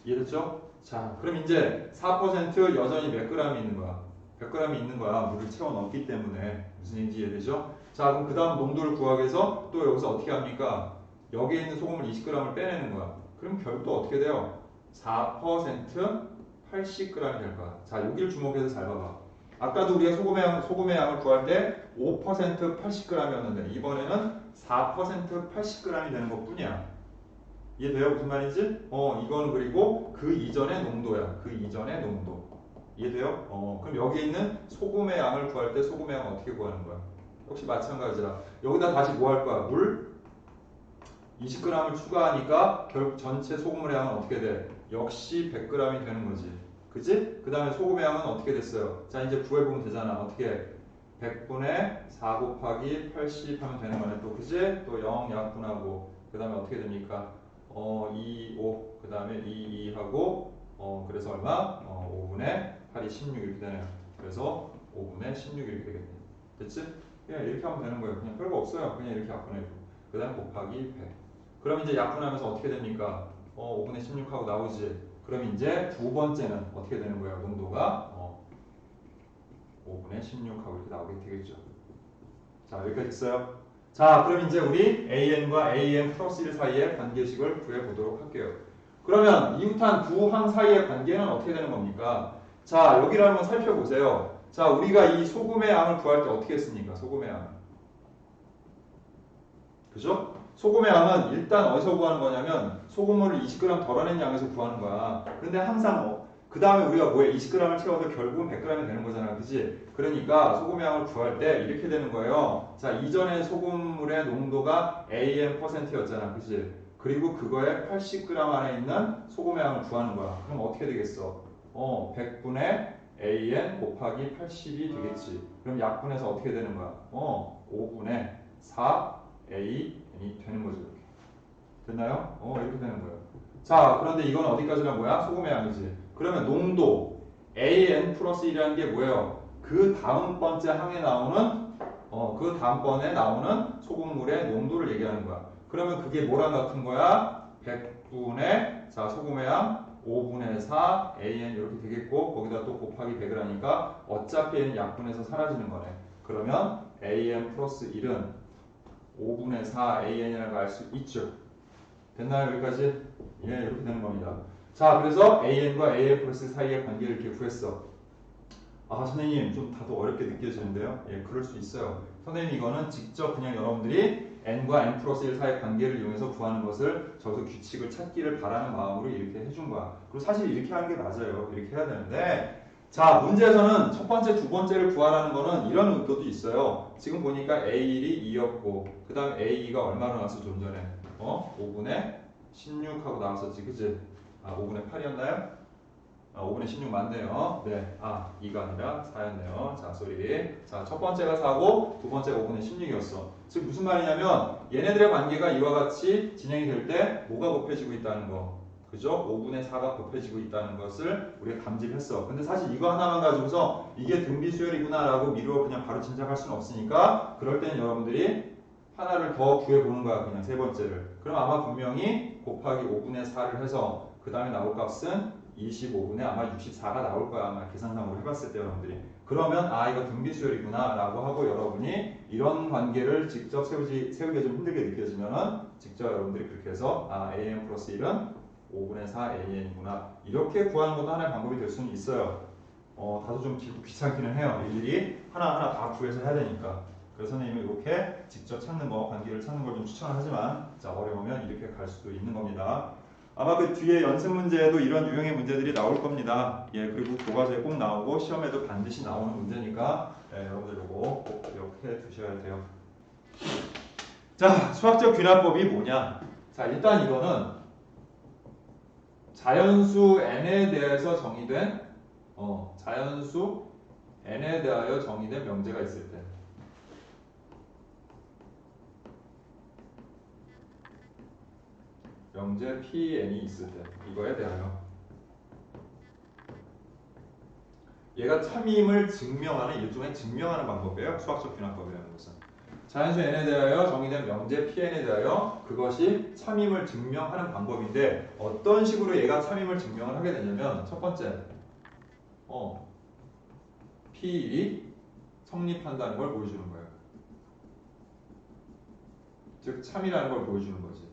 이해됐죠? 자, 그럼 이제 4% 여전히 몇 g이 있는 거야? 100g이 있는 거야. 물을 채워 넣었기 때문에. 무슨 얘기인지 이해되죠? 자, 그럼 그 다음 농도를 구하기 위해서 또 여기서 어떻게 합니까? 여기에 있는 소금을 20g을 빼내는 거야. 그럼 결국 또 어떻게 돼요? 4% 80g이 될 거야. 자, 여기를 주목해서 잘 봐봐. 아까도 우리가 소금의 양을 구할 때 5% 80g이었는데 이번에는 4% 80g이 되는 것 뿐이야. 이해돼요? 무슨 말인지? 이거는 그리고 그 이전의 농도야. 그 이전의 농도. 이해돼요? 그럼 여기 있는 소금의 양을 구할 때 소금의 양을 어떻게 구하는 거야? 역시 마찬가지야. 여기다 다시 뭐 할 거야? 물 20g을 추가하니까 결국 전체 소금물의 양은 어떻게 돼? 역시 100g이 되는 거지. 그지? 그 다음에 소금의 양은 어떻게 됐어요? 자, 이제 구해보면 되잖아. 어떻게? 100분의 4 곱하기 80 하면 되는 거네. 또 그지? 또 0 약분하고 그 다음에 어떻게 됩니까? 2, 5, 그 다음에 2, 2 하고 그래서 얼마? 5분의 8이 16 이렇게 되네요. 그래서 5분의 16 이렇게 되겠네. 됐지? 그냥 이렇게 하면 되는 거예요. 그냥 별거 없어요. 그냥 이렇게 약분해줘. 그 다음에 곱하기 100. 그럼 이제 약분하면서 어떻게 됩니까? 5분의 16하고 나오지. 그럼 이제 두 번째는 어떻게 되는 거예요? 농도가 5분의 16하고 이렇게 나오게 되겠죠. 자, 여기까지 됐어요. 자, 그럼 이제 우리 AN과 AN 플러스 1 사이의 관계식을 구해보도록 할게요. 그러면 이웃한 두 항 사이의 관계는 어떻게 되는 겁니까? 자, 여기를 한번 살펴보세요. 자, 우리가 이 소금의 양을 구할 때 어떻게 했습니까? 소금의 양은. 그죠? 소금의 양은 일단 어디서 구하는 거냐면 소금물을 20g 덜어낸 양에서 구하는 거야. 근데 항상 그 다음에 우리가 뭐해? 20g을 채워서 결국은 100g이 되는 거잖아. 그치? 그러니까 소금의 양을 구할 때 이렇게 되는 거예요. 자, 이전에 소금물의 농도가 AN%였잖아. 그치? 그리고 그거에 80g 안에 있는 소금의 양을 구하는 거야. 그럼 어떻게 되겠어? 100분의 AN 곱하기 80이 되겠지. 그럼 약분해서 어떻게 되는 거야? 5분의 4 AN이 되는 거죠. 이렇게. 됐나요? 이렇게 되는 거예요. 자, 그런데 이건 어디까지나 뭐야? 소금의 양이지. 그러면 농도 AN 플러스 1이라는 게 뭐예요? 그 다음번째 항에 나오는 그 다음번에 나오는 소금물의 농도를 얘기하는 거야. 그러면 그게 뭐랑 같은 거야? 100분의 자 소금의 양 5분의 4 AN 이렇게 되겠고 거기다 또 곱하기 100을 하니까 어차피 얘는 약분해서 사라지는 거네. 그러면 AN 플러스 1은 5분의 4 AN이라고 할 수 있죠. 됐나요? 여기까지? 예, 이렇게 되는 겁니다. 자, 그래서 AN과 AN 플러스 사이의 관계를 이렇게 구했어. 아, 선생님 좀 다소 어렵게 느껴지는데요. 예, 그럴 수 있어요. 선생님 이거는 직접 그냥 여러분들이 n과 n 플러스 1 사이의 관계를 이용해서 구하는 것을 저도 규칙을 찾기를 바라는 마음으로 이렇게 해준 거야. 그리고 사실 이렇게 하는 게 맞아요. 이렇게 해야 되는데 자, 문제에서는 첫 번째, 두 번째를 구하라는 거는 이런 의도도 있어요. 지금 보니까 A1이 2였고 그 다음 A2가 얼마로 나왔어 좀 전에? 5분의 16하고 나왔었지, 그치? 아, 5분의 8이었나요? 5분의 16 맞네요. 네. 2가 아니라 4였네요. 자, 쏘리. 자, 첫 번째가 4고, 두 번째가 5분의 16이었어. 즉, 무슨 말이냐면, 얘네들의 관계가 이와 같이 진행이 될 때, 뭐가 곱해지고 있다는 거. 그죠? 5분의 4가 곱해지고 있다는 것을 우리가 감지했어. 근데 사실 이거 하나만 가지고서, 이게 등비수열이구나라고 미루어 그냥 바로 짐작할 수는 없으니까, 그럴 때는 여러분들이 하나를 더 구해보는 거야. 그냥 세 번째를. 그럼 아마 분명히 곱하기 5분의 4를 해서, 그 다음에 나올 값은 25분에 아마 64가 나올 거야. 아마 계산상으로 해봤을 때 여러분들이. 그러면 이거 등비수열이구나 라고 하고 여러분이 이런 관계를 직접 세우기 좀 힘들게 느껴지면은 직접 여러분들이 그렇게 해서 AN 플러스 1은 5분의 4 AN이구나 이렇게 구하는 것도 하나의 방법이 될 수는 있어요. 다소 좀 귀찮기는 해요. 일일이 하나하나 다 구해서 해야 되니까. 그래서 선생님이 이렇게 직접 찾는 거, 관계를 찾는 걸 좀 추천을 하지만 자, 어려우면 이렇게 갈 수도 있는 겁니다. 아마 그 뒤에 연습 문제에도 이런 유형의 문제들이 나올 겁니다. 예, 그리고 교과서에 꼭 나오고 시험에도 반드시 나오는 문제니까 여러분들 이거 꼭 기억해 두셔야 돼요. 자, 수학적 균합법이 뭐냐? 자, 일단 이거는 자연수 n에 대해서 정의된 자연수 n에 대하여 정의된 명제가 있을 때 명제 Pn이 있을 때 이거에 대하여 얘가 참임을 증명하는 일종의 증명하는 방법이에요. 수학적 균합법이라는 것은 자연수 n에 대하여 정의된 명제 Pn에 대하여 그것이 참임을 증명하는 방법인데 어떤 식으로 얘가 참임을 증명을 하게 되냐면 첫 번째 P1이 성립한다는 걸 보여주는 거예요. 즉 참이라는 걸 보여주는 거지.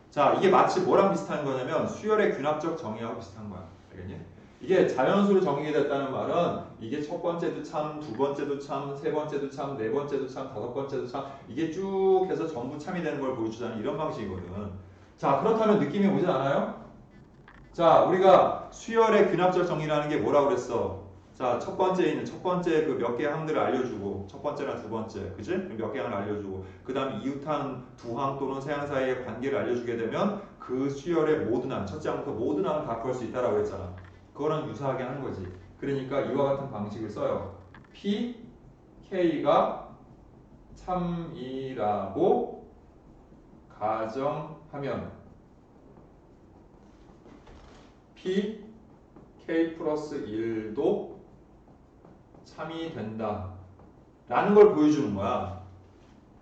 자, 이게 마치 뭐랑 비슷한 거냐면 수열의 균합적 정의하고 비슷한 거야. 알겠니? 이게 자연수로 정의가 됐다는 말은 이게 첫 번째도 참, 두 번째도 참, 세 번째도 참, 네 번째도 참, 다섯 번째도 참 이게 쭉 해서 전부 참이 되는 걸 보여주자는 이런 방식이거든. 자, 그렇다면 느낌이 오지 않아요? 자, 우리가 수열의 균합적 정의라는 게 뭐라고 그랬어? 자, 첫 번째 그 몇 개의 항들을 알려주고, 첫 번째나 두 번째, 그지? 몇 개의 항을 알려주고, 그 다음에 이웃항, 두항 또는 세항 사이의 관계를 알려주게 되면 그 수열의 모든 항, 첫째 항부터 모든 항을 다 구할 수 있다라고 했잖아. 그거랑 유사하게 하는 거지. 그러니까 이와 같은 방식을 써요. P, K가 참이라고 가정하면 P, K 플러스 1도 참이 된다 라는 걸 보여주는 거야.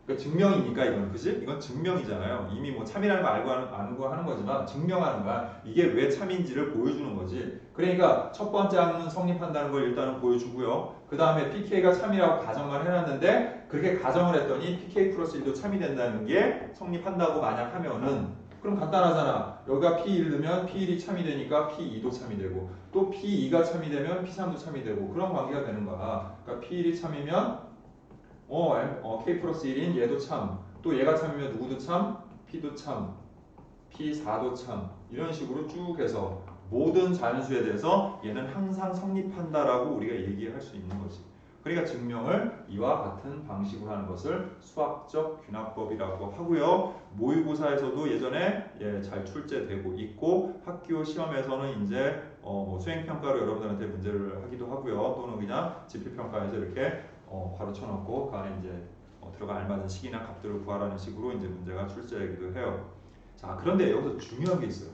그러니까 증명이니까 이건, 그지? 이건 증명이잖아요. 이미 뭐 참이라는 거 알고 하는 거지만 증명하는 거야. 이게 왜 참인지를 보여주는 거지. 그러니까 첫 번째 항은 성립한다는 걸 일단은 보여주고요. 그 다음에 PK가 참이라고 가정을 해놨는데 그렇게 가정을 했더니 PK 플러스 1도 참이 된다는 게 성립한다고 만약 하면은 그럼 간단하잖아. 여기가 P1 넣으면 P1이 참이 되니까 P2도 참이 되고 또 P2가 참이 되면 P3도 참이 되고 그런 관계가 되는 거야. 그러니까 P1이 참이면 K 플러스 1인 얘도 참, 또 얘가 참이면 누구도 참, P도 참, P4도 참 이런 식으로 쭉 해서 모든 자연수에 대해서 얘는 항상 성립한다라고 우리가 얘기할 수 있는 거지. 그러니까 증명을 이와 같은 방식으로 하는 것을 수학적 균합법이라고 하고요. 모의고사에서도 예전에 잘 출제되고 있고 학교 시험에서는 이제 뭐 수행평가로 여러분들한테 문제를 하기도 하고요. 또는 그냥 지필평가에서 이렇게 괄호 쳐놓고 그 안에 이제 들어가 알맞은 식이나 값들을 구하라는 식으로 이제 문제가 출제되기도 해요. 자, 그런데 여기서 중요한 게 있어요.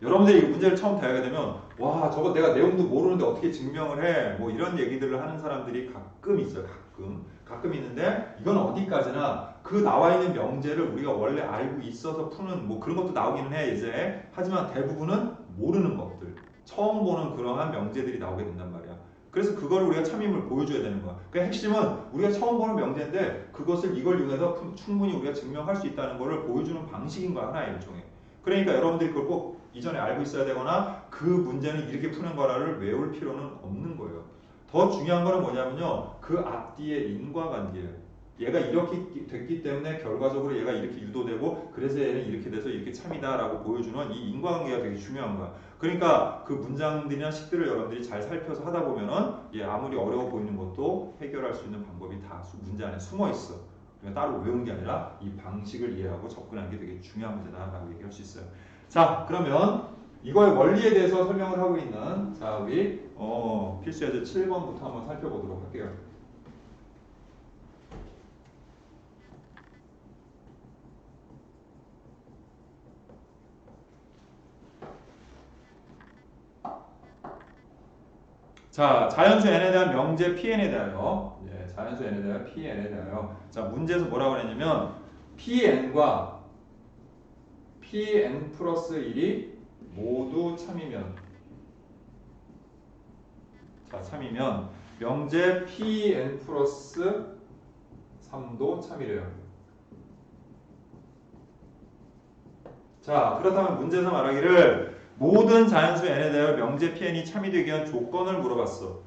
여러분들이 이 문제를 처음 대하게 되면 와 저거 내가 내용도 모르는데 어떻게 증명을 해? 뭐 이런 얘기들을 하는 사람들이 가끔 있어요. 가끔 있는데 이건 어디까지나 그 나와 있는 명제를 우리가 원래 알고 있어서 푸는 뭐 그런 것도 나오기는 해 이제. 하지만 대부분은 모르는 것들, 처음 보는 그러한 명제들이 나오게 된단 말이야. 그래서 그걸 우리가 참임을 보여줘야 되는 거야. 그 핵심은 우리가 처음 보는 명제인데 그것을 이걸 이용해서 충분히 우리가 증명할 수 있다는 것을 보여주는 방식인 거야, 하나의 일종의. 그러니까 여러분들이 그걸 꼭 이전에 알고 있어야 되거나 그 문제는 이렇게 푸는 거라를 외울 필요는 없는 거예요. 더 중요한 거는 뭐냐면요, 그 앞뒤의 인과관계예요. 얘가 이렇게 됐기 때문에 결과적으로 얘가 이렇게 유도되고 그래서 얘는 이렇게 돼서 이렇게 참이다라고 보여주는 이 인과관계가 되게 중요한 거야. 그러니까 그 문장들이나 식들을 여러분들이 잘 살펴서 하다 보면은 아무리 어려워 보이는 것도 해결할 수 있는 방법이 다 문제 안에 숨어 있어. 그러니까 따로 외운 게 아니라 이 방식을 이해하고 접근하는 게 되게 중요한 문제다라고 얘기할 수 있어요. 자, 그러면 이거의 원리에 대해서 설명을 하고 있는 자 우리 필수예제 7번부터 한번 살펴보도록 할게요. 자, 자연수 n에 대한 명제 pn에 대하여, 자연수 n에 대한 pn에 대하여, 자 문제에서 뭐라고 그랬냐면 pn과 pn 플러스 1이 모두 참이면, 자 참이면 명제 pn 플러스 3도 참이래요. 자, 그렇다면 문제에서 말하기를 모든 자연수 n에 대하여 명제 pn이 참이되기 위한 조건을 물어봤어.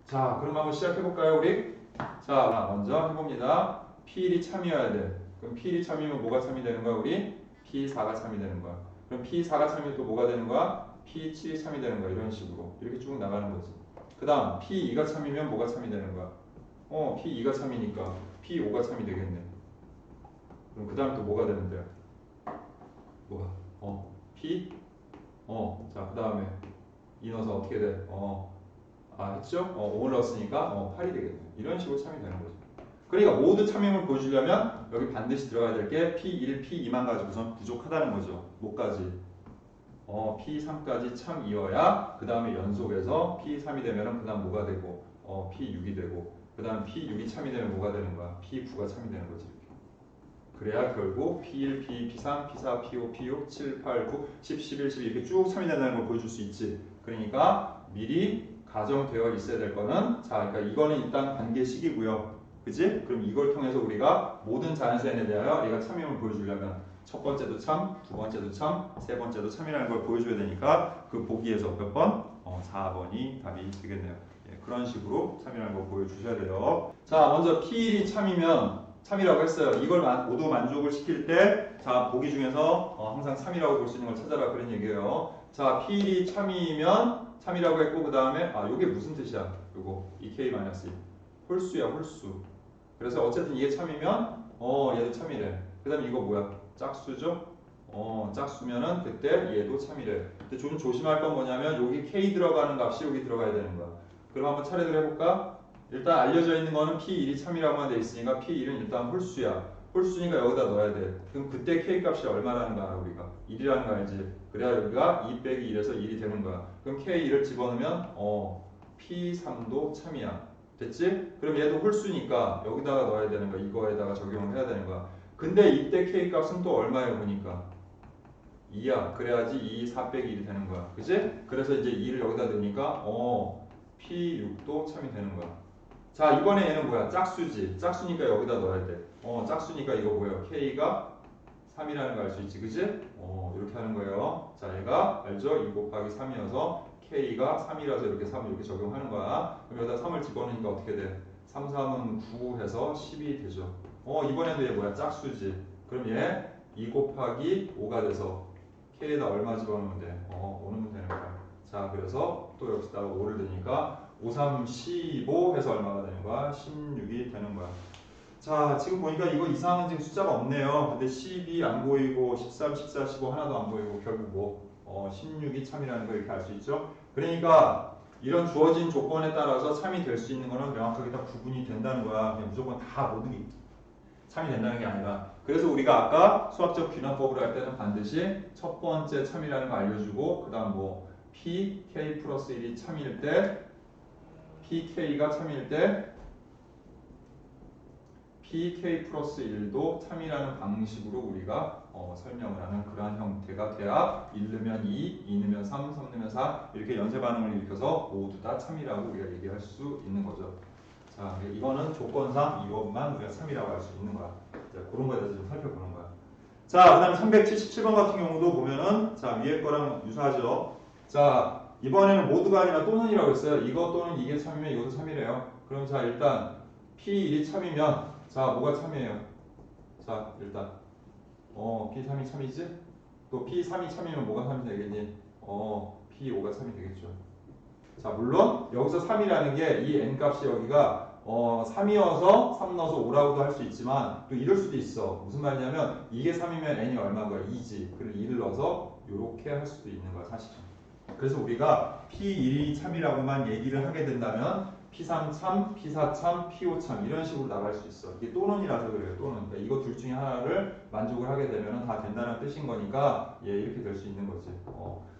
자, 그럼 한번 시작해볼까요, 우리? 자, 먼저 해봅니다. P1이 참이어야 돼. 그럼 P1이 참이면 뭐가 참이 되는 거야, 우리? P4가 참이 되는 거야. 그럼 P4가 참이면 또 뭐가 되는 거야? P7이 참이 되는 거야. 이런 식으로. 이렇게 쭉 나가는 거지. 그 다음, P2가 참이면 뭐가 참이 되는 거야? P2가 참이니까 P5가 참이 되겠네. 그럼 그 다음 또 뭐가 되는데요? 뭐가? P? 자, 그 다음에 이 넣어서 어떻게 돼? 했죠? 5를 넣었으니까 8이 되겠네. 이런 식으로 참이 되는 거죠. 그러니까 모두 참임을 보여주려면 여기 반드시 들어가야 될 게 P1, P2만 가지고선 부족하다는 거죠. 뭐까지? P3까지 참이어야 그 다음에 연속해서 P3이 되면은 그 다음 뭐가 되고 P6이 되고 그 다음 P6이 참이 되면 뭐가 되는 거야? P9가 참이 되는 거지. 그래야 결국 P1, P2, P3, P4, P5, P6, 7, 8, 9, 10, 11, 12 이렇게 쭉 참이 된다는 걸 보여줄 수 있지. 그러니까 미리 가정되어 있어야 될 거는 자, 그러니까 이거는 일단 관계식이고요. 그지? 그럼 이걸 통해서 우리가 모든 자연수에 대하여 얘가 참임을 보여주려면 첫 번째도 참, 두 번째도 참, 세 번째도 참이라는 걸 보여줘야 되니까 그 보기에서 몇 번? 4번이 답이 되겠네요. 그런 식으로 참이라는 걸 보여주셔야 돼요. 자, 먼저 P1이 참이면 참이라고 했어요. 이걸 모두 만족을 시킬 때, 자, 보기 중에서 항상 참이라고 볼 수 있는 걸 찾아라. 그런 얘기예요. 자, P1이 참이면 참이라고 했고, 그 다음에, 이게 무슨 뜻이야? 요거, 이 K-2. 홀수야, 홀수. 그래서 어쨌든 이게 참이면, 얘도 참이래. 그 다음에 이거 뭐야? 짝수죠? 짝수면은 그때 얘도 참이래. 근데 좀 조심할 건 뭐냐면, 여기 K 들어가는 값이 여기 들어가야 되는 거야. 그럼 한번 차례대로 해볼까? 일단 알려져 있는 거는 P1이 참이라고만 돼 있으니까 P1은 일단 홀수야. 홀수니까 여기다 넣어야 돼. 그럼 그때 K 값이 얼마라는 거 알아 우리가? 1이라는 거 알지? 그래야 여기가 2 빼기 1에서 1이 되는 거야. 그럼 K1을 집어넣으면 P3도 참이야. 됐지? 그럼 얘도 홀수니까 여기다가 넣어야 되는 거야. 이거에다가 적용을 해야 되는 거야. 근데 이때 K 값은 또 얼마예요 보니까? 2야. 그래야지 2, 4 빼기 1이 되는 거야. 그치? 그래서 이제 2를 여기다 넣으니까 P6도 참이 되는 거야. 자, 이번에 얘는 뭐야? 짝수지. 짝수니까 여기다 넣어야 돼. 짝수니까 이거 뭐예요? K가 3이라는 거 알 수 있지, 그지? 이렇게 하는 거예요. 자, 얘가 알죠? 2 곱하기 3이어서 K가 3이라서 이렇게 3을 이렇게 적용하는 거야. 그럼 여기다 3을 집어넣으니까 어떻게 돼? 3, 3은 9 해서 10이 되죠. 이번에도 얘 뭐야? 짝수지. 그럼 얘 2 곱하기 5가 돼서 K에다 얼마 집어넣으면 돼? 5 넣으면 되는 거야. 자, 그래서 또 여기다가 5를 넣으니까 5, 3, 15 해서 얼마가 되는 거야? 16이 되는 거야. 자, 지금 보니까 이거 이상한 지금 숫자가 없네요. 근데 12 안 보이고 13, 14, 15 하나도 안 보이고 결국 16이 참이라는 거 이렇게 알 수 있죠. 그러니까 이런 주어진 조건에 따라서 참이 될 수 있는 거는 명확하게 다 구분이 된다는 거야. 그냥 무조건 다 모든 게 참이 된다는 게 아니라. 그래서 우리가 아까 수학적 귀납법으로 할 때는 반드시 첫 번째 참이라는 거 알려주고 그 다음 뭐 pk 플러스 1이 참일 때 pk가 참일 때 pk 플러스 1도 참이라는 방식으로 우리가 설명을 하는 그러한 형태가 돼야 1 넣으면 2, 2 넣으면 3, 3 넣으면 4 이렇게 연쇄 반응을 일으켜서 모두 다 참이라고 우리가 얘기할 수 있는 거죠. 자, 이거는 조건상 이것만 우리가 참이라고 할 수 있는 거야. 자, 그런 거에 대해서 좀 살펴보는 거야. 자, 그 다음에 377번 같은 경우도 보면은 자, 위에 거랑 유사하죠. 자, 이번에는 모두가 아니라 또는이라고 했어요. 이거 또는 이게 참이면 이것도 참이래요. 그럼 자, 일단 P1이 참이면 자, 뭐가 참이에요? 자, 일단 P3이 참이지? 또 P3이 참이면 뭐가 참이 되겠니? P5가 참이 되겠죠. 자, 물론 여기서 3이라는 게 이 n값이 여기가 3이어서 3 넣어서 5라고도 할 수 있지만 또 이럴 수도 있어. 무슨 말이냐면 이게 3이면 n이 얼마인 거야? 2지. 그리고 2를 넣어서 이렇게 할 수도 있는 거야, 사실은. 그래서 우리가 P1이 참이라고만 얘기를 하게 된다면 P3 참, P4 참, P5 참 이런 식으로 나갈 수 있어. 이게 또는이라서 그래요. 또는. 그러니까 이거 둘 중에 하나를 만족을 하게 되면 다 된다는 뜻인 거니까 이렇게 될 수 있는 거지.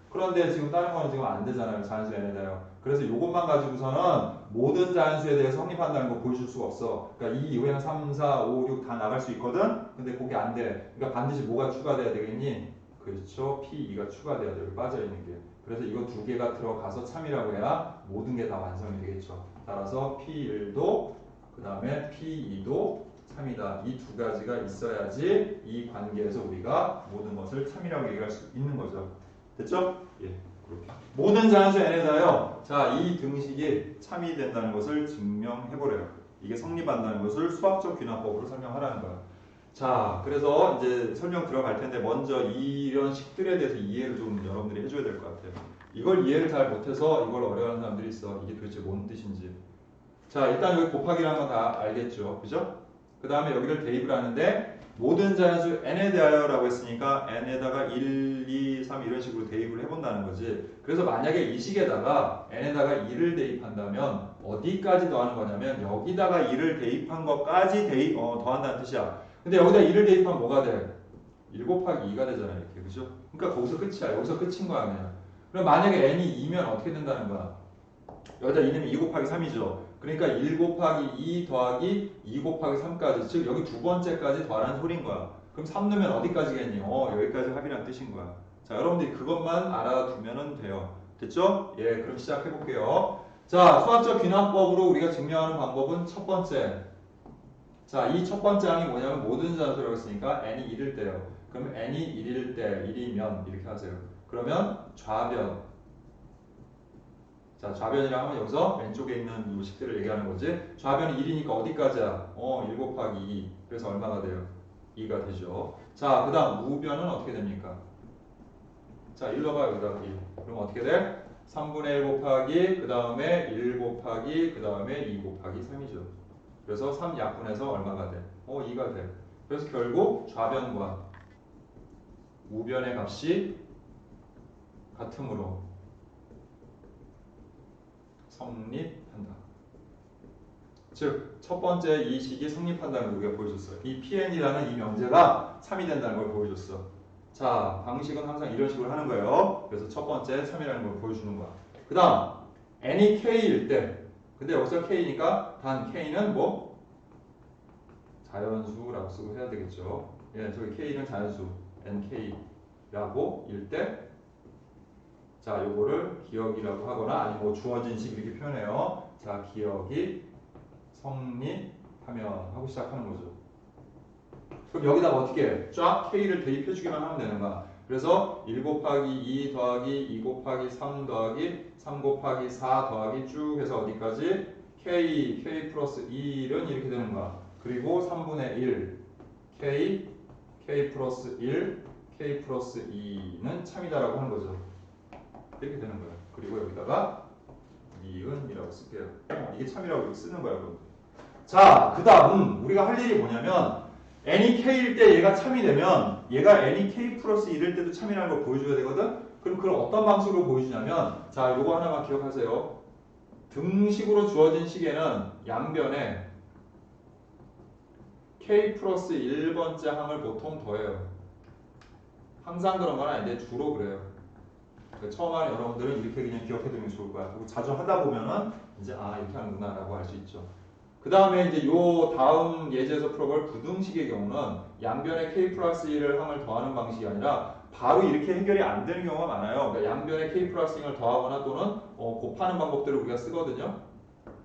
그런데 지금 다른 거는 지금 안 되잖아요. 자연수 n에다요. 그래서 이것만 가지고서는 모든 자연수에 대해서 성립한다는 거 보여줄 수가 없어. 그러니까 이 이후에는 3, 4, 5, 6 다 나갈 수 있거든. 근데 그게 안 돼. 그러니까 반드시 뭐가 추가돼야 되겠니? 그렇죠. P2가 추가돼야 돼. 여기 빠져있는 게. 그래서 이거 두 개가 들어가서 참이라고 해야 모든 게 다 완성이 되겠죠. 따라서 P1도 그 다음에 P2도 참이다. 이 두 가지가 있어야지 이 관계에서 우리가 모든 것을 참이라고 얘기할 수 있는 거죠. 됐죠? 예. 그렇게. 모든 자연수 n에다요. 자, 이 등식이 참이 된다는 것을 증명해보래요. 이게 성립한다는 것을 수학적 귀납법으로 설명하라는 거야. 자, 그래서 이제 설명 들어갈 텐데 먼저 이런 식들에 대해서 이해를 좀 여러분들이 해줘야 될 것 같아요. 이걸 이해를 잘 못해서 이걸 어려워하는 사람들이 있어. 이게 도대체 뭔 뜻인지. 자, 일단 여기 곱하기라는 건 다 알겠죠. 그죠? 그 다음에 여기를 대입을 하는데 모든 자연수 n에 대하여라고 했으니까 n에다가 1, 2, 3 이런 식으로 대입을 해본다는 거지. 그래서 만약에 이 식에다가 n에다가 2를 대입한다면 어디까지 더하는 거냐면 여기다가 2를 대입한 것까지 더한다는 뜻이야. 근데 여기다 2를 대입하면 뭐가 돼? 1 곱하기 2가 되잖아 이렇게. 그죠? 그러니까 거기서 끝이야. 여기서 끝인 거야 그냥. 그럼 만약에 n이 2면 어떻게 된다는 거야? 여기다 2는 2 곱하기 3이죠. 그러니까 1 곱하기 2 더하기 2 곱하기 3까지, 즉 여기 두 번째까지 더하라는 소린 거야. 그럼 3 넣으면 어디까지겠니? 여기까지 합이란 뜻인 거야. 자, 여러분들이 그것만 알아두면 돼요. 됐죠? 예, 그럼 시작해 볼게요. 자, 수학적 귀납법으로 우리가 증명하는 방법은 첫 번째. 자, 이 첫 번째 항이 뭐냐면 모든 자연수라고 했으니까 n이 1일 때요. 그럼 n이 1일 때 1이면 이렇게 하세요. 그러면 좌변. 자, 좌변이라 하면 여기서 왼쪽에 있는 이 식들을 얘기하는 거지. 좌변이 1이니까 어디까지야? 1 곱하기 2. 그래서 얼마가 돼요? 2가 되죠. 자, 그 다음 우변은 어떻게 됩니까? 자, 1 넣어봐 여기다가 1. 그럼 어떻게 돼? 3분의 1 곱하기 그 다음에 1 곱하기 그 다음에 2 곱하기 3이죠. 그래서 3 약분해서 얼마가 돼? 2가 돼. 그래서 결국 좌변과 우변의 값이 같으므로 성립한다. 즉, 첫 번째 이 식이 성립한다는 걸 우리가 보여줬어요. 이 PN이라는 이 명제가 참이 된다는 걸 보여줬어. 자, 방식은 항상 이런 식으로 하는 거예요. 그래서 첫 번째 참이라는 걸 보여주는 거야. 그 다음, n이 k일 때, 근데 여기서 k니까 단 k는 뭐? 자연수라고 쓰고 해야 되겠죠. 예, 저기 k는 자연수, nk라고 일 때, 자, 요거를 기억이라고 하거나 아니면 뭐 주어진 식 이렇게 표현해요. 자, 기억이 성립하면 하고 시작하는 거죠. 그럼 여기다가 어떻게 해? 쫙 k를 대입해 주기만 하면 되는 거야. 그래서 1 곱하기 2 더하기 2 곱하기 3 더하기 3 곱하기 4 더하기 쭉 해서 어디까지? k 플러스 1은 이렇게 되는 거야. 그리고 3분의 1 k 플러스 1 k 플러스 2는 참이다라고 하는 거죠. 이렇게 되는 거예요. 그리고 여기다가 니은이라고 쓸게요. 이게 참이라고 쓰는 거예요. 여러분. 자, 그 다음 우리가 할 일이 뭐냐면 n이 k일 때 얘가 참이 되면 얘가 n이 k 플러스 1일 때도 참이라는 걸 보여줘야 되거든. 그럼 그걸 어떤 방식으로 보여주냐면 자, 요거 하나만 기억하세요. 등식으로 주어진 식에는 양변에 k 플러스 1번째 항을 보통 더해요. 항상 그런 건 아닌데 주로 그래요. 처음 하는 여러분들은 이렇게 그냥 기억해두는 게 좋을 거야. 그리고 자주 하다 보면은 이제 이렇게 하는구나 라고 알 수 있죠. 그 다음에 이제 요 다음 예제에서 풀어볼 부등식의 경우는 양변에 k 플러스 1을 항을 더하는 방식이 아니라 바로 이렇게 해결이 안 되는 경우가 많아요. 그러니까 양변에 k 플러스 1을 더하거나 또는 곱하는 방법들을 우리가 쓰거든요.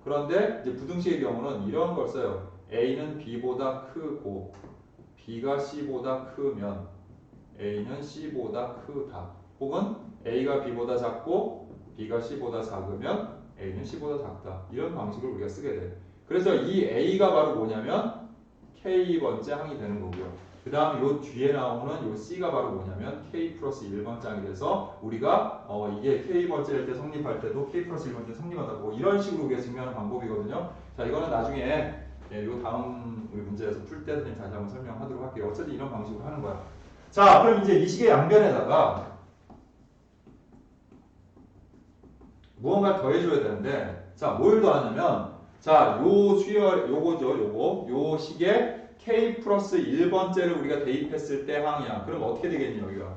그런데 이제 부등식의 경우는 이런 걸 써요. a는 b보다 크고 b가 c보다 크면 a는 c보다 크다. 혹은 a가 b보다 작고 b가 c보다 작으면 a는 c보다 작다. 이런 방식을 우리가 쓰게 돼. 그래서 이 a가 바로 뭐냐면 k번째 항이 되는 거고요. 그 다음 요 뒤에 나오는 요 c가 바로 뭐냐면 k 플러스 1번째 항이 돼서 우리가 이게 k번째일 때 성립할 때도 k 플러스 1번째 성립하다고 이런 식으로 우리가 증명하는 방법이거든요. 자, 이거는 나중에 요 다음 우리 문제에서 풀 때 다시 한번 설명하도록 할게요. 어쨌든 이런 방식으로 하는 거야. 자, 그럼 이제 이 식의 양변에다가 무언가를 더해줘야 되는데, 자, 뭘 더하냐면, 자, 요 수열, 요거죠, 요 식에 k 플러스 1번째를 우리가 대입했을 때 항이야. 그럼 어떻게 되겠니, 여기가?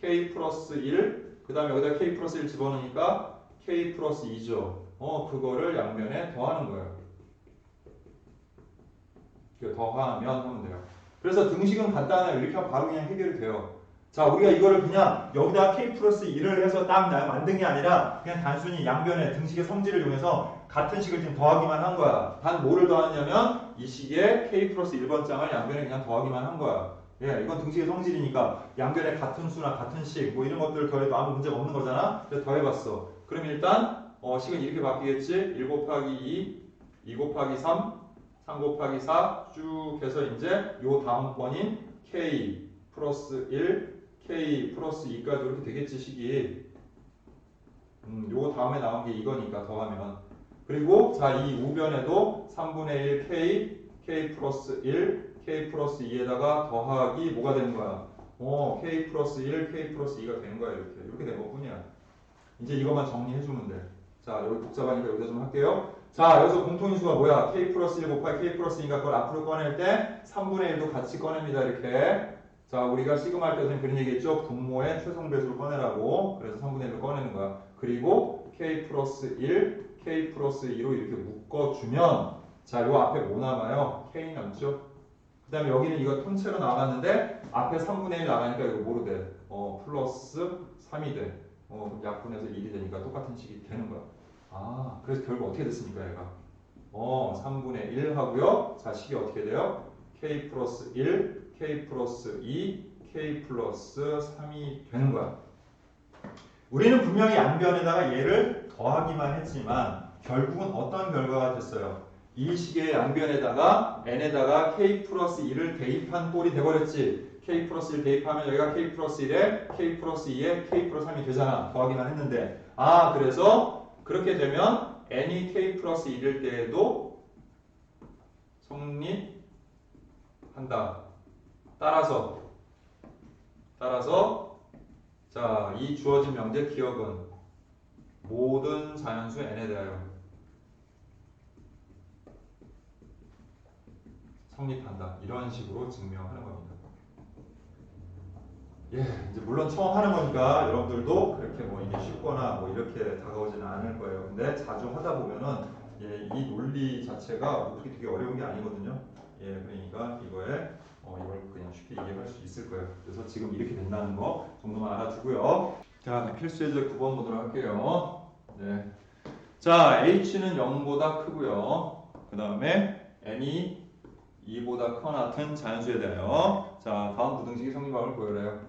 k 플러스 1, 그 다음에 여기다 k 플러스 1 집어넣으니까 k 플러스 2죠. 그거를 양변에 더하는 거예요. 더하면 하면 돼요. 그래서 등식은 간단해요. 이렇게 하면 바로 그냥 해결이 돼요. 자, 우리가 이거를 그냥 여기다 k 플러스 1을 해서 딱 만든 게 아니라 그냥 단순히 양변의 등식의 성질을 이용해서 같은 식을 지금 더하기만 한 거야. 단 뭐를 더하냐면 이 식의 k 플러스 1번 장을 양변에 그냥 더하기만 한 거야. 예, 이건 등식의 성질이니까 양변에 같은 수나 같은 식 뭐 이런 것들을 더해도 아무 문제가 없는 거잖아. 그래서 더해봤어. 그럼 일단 식은 이렇게 바뀌겠지. 1 곱하기 2, 2 곱하기 3, 3 곱하기 4 쭉 해서 이제 요 다음 번인 k 플러스 1, k 플러스 2까지 이렇게 되겠지 식이. 요 다음에 나온 게 이거니까 더하면. 그리고 자, 이 우변에도 3분의 1 k 플러스 1, k 플러스 2에다가 더하기 뭐가 되는 거야? k 플러스 1, k 플러스 2가 되는 거야. 이렇게 된 것뿐이야. 이제 이것만 정리해주면 돼. 자, 여기 복잡하니까 여기다 좀 할게요. 자, 여기서 공통인수가 뭐야? k 플러스 1 곱하기 k 플러스 2가 그걸 앞으로 꺼낼 때 3분의 1도 같이 꺼냅니다. 이렇게. 자, 우리가 시그마 할 때 선생님 그런 얘기 했죠? 분모의 최종 배수를 꺼내라고. 그래서 3분의 1을 꺼내는 거야. 그리고 k 플러스 1, k 플러스 2로 이렇게 묶어주면 자, 요 앞에 뭐 남아요? k 남죠? 그 다음에 여기는 이거 통째로 나갔는데 앞에 3분의 1 나가니까 이거 뭐로 돼? 플러스 3이 돼. 약분해서 1이 되니까 똑같은 식이 되는 거야. 그래서 결국 어떻게 됐습니까, 얘가? 3분의 1 하고요. 자, 식이 어떻게 돼요? k 플러스 1, k 플러스 2, k 플러스 3이 되는 거야. 우리는 분명히 양변에다가 얘를 더하기만 했지만 결국은 어떤 결과가 됐어요? 이 식의 양변에다가 n에다가 k 플러스 2를 대입한 꼴이 돼버렸지. k 플러스 1 대입하면 여기가 k 플러스 1에 k 플러스 2에 k 플러스 3이 되잖아. 더하기만 했는데. 그래서 그렇게 되면 n이 k 플러스 1일 때에도 성립한다. 따라서 자, 이 주어진 명제 기억은 모든 자연수 n에 대하여 성립한다. 이런 식으로 증명하는 겁니다. 예, 이제 물론 처음 하는 거니까 여러분들도 그렇게 뭐 이게 쉽거나 뭐 이렇게 다가오지는 않을 거예요. 근데 자주 하다 보면은 이 논리 자체가 그렇게 되게 어려운 게 아니거든요. 그러니까 이걸 그냥 쉽게 이해할 수 있을 거예요. 그래서 지금 이렇게 된다는 거 정도만 알아두고요. 자, 필수 예제 9번 보도록 할게요. 네. 자, h는 0보다 크고요. 그 다음에 n이 2보다 커나 같은 자연수에 대하여 자, 다음 부등식이 성립함을 보여요.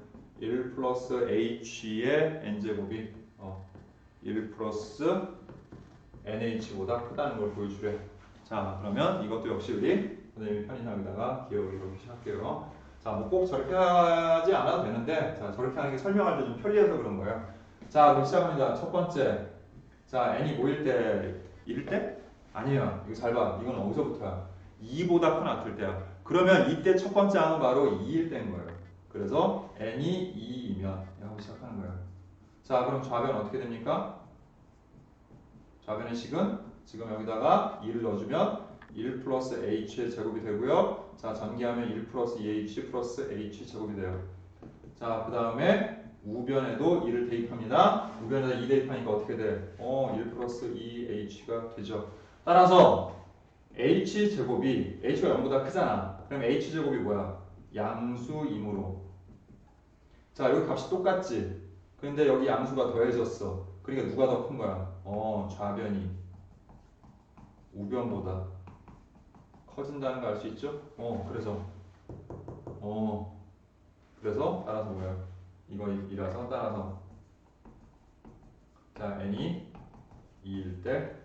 1 플러스 h의 n제곱이 1 플러스 nh보다 크다는 걸 보여주래. 자, 그러면 이것도 역시 우리 선생님이 편의상에다가 기억으로 표시할게요. 자, 뭐 꼭 저렇게 하지 않아도 되는데 자, 저렇게 하는 게 설명할 때 좀 편리해서 그런 거예요. 자, 그럼 시작합니다. 첫 번째. 자, n이 뭐일 때? 1일 때? 아니에요. 이거 잘 봐. 이건 어디서부터야? 2보다 큰 같을 때야. 그러면 이때 첫 번째 항은 바로 2일 때인 거예요. 그래서 n이 2이면 하고 시작하는 거예요. 자, 그럼 좌변 어떻게 됩니까? 좌변의 식은 지금 여기다가 2를 넣어주면 1 플러스 h의 제곱이 되고요. 자, 전개하면 1 플러스 2h 플러스 h 제곱이 돼요. 자, 그 다음에 우변에도 2를 대입합니다. 우변에다 2 대입하니까 어떻게 돼? 1 플러스 2h가 되죠. 따라서 h 제곱이 h가 0보다 크잖아. 그럼 h 제곱이 뭐야? 양수이므로. 자, 여기 값이 똑같지? 근데 여기 양수가 더해졌어. 그러니까 누가 더 큰 거야? 좌변이 우변보다 커진다는 거 알 수 있죠? 그래서 따라서 뭐야? 이거 2라서 따라서 자, n이 2일 때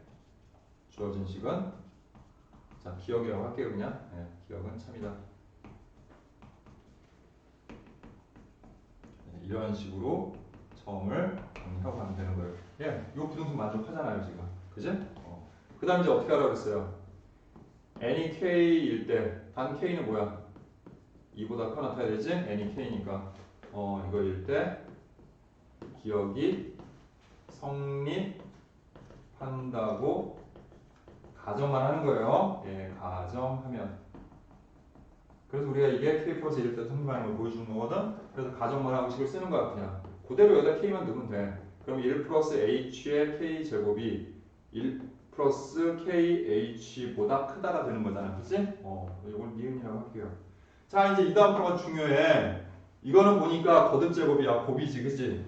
주어진 식은 자, 기억이라고 할게요. 그냥 기억은 참이다. 이런 식으로 처음을 정리하고 가면 되는 거예요. 이 부등식 만족하잖아요, 지금. 그지? 그 다음 이제 어떻게 하라고 그랬어요? n이 k일 때, 단 k는 뭐야? 2보다 커 나타나야 되지? n이 k니까. 이거일 때, 기억이 성립한다고 가정만 하는 거예요. 가정하면. 그래서 우리가 이게 k 플러스 1일 때 성립하는 걸 보여주는 거거든? 그래서 가정만 하고 식을 쓰는 거야, 그냥. 그대로 여기다 k만 넣으면 돼. 그럼 1 플러스 h의 k 제곱이 1 플러스 kh보다 크다가 되는 거잖아. 그치? 이걸 니은이라고 할게요. 자, 이제 이 다음 표가 중요해. 이거는 보니까 거듭 제곱이야. 곱이지, 그치?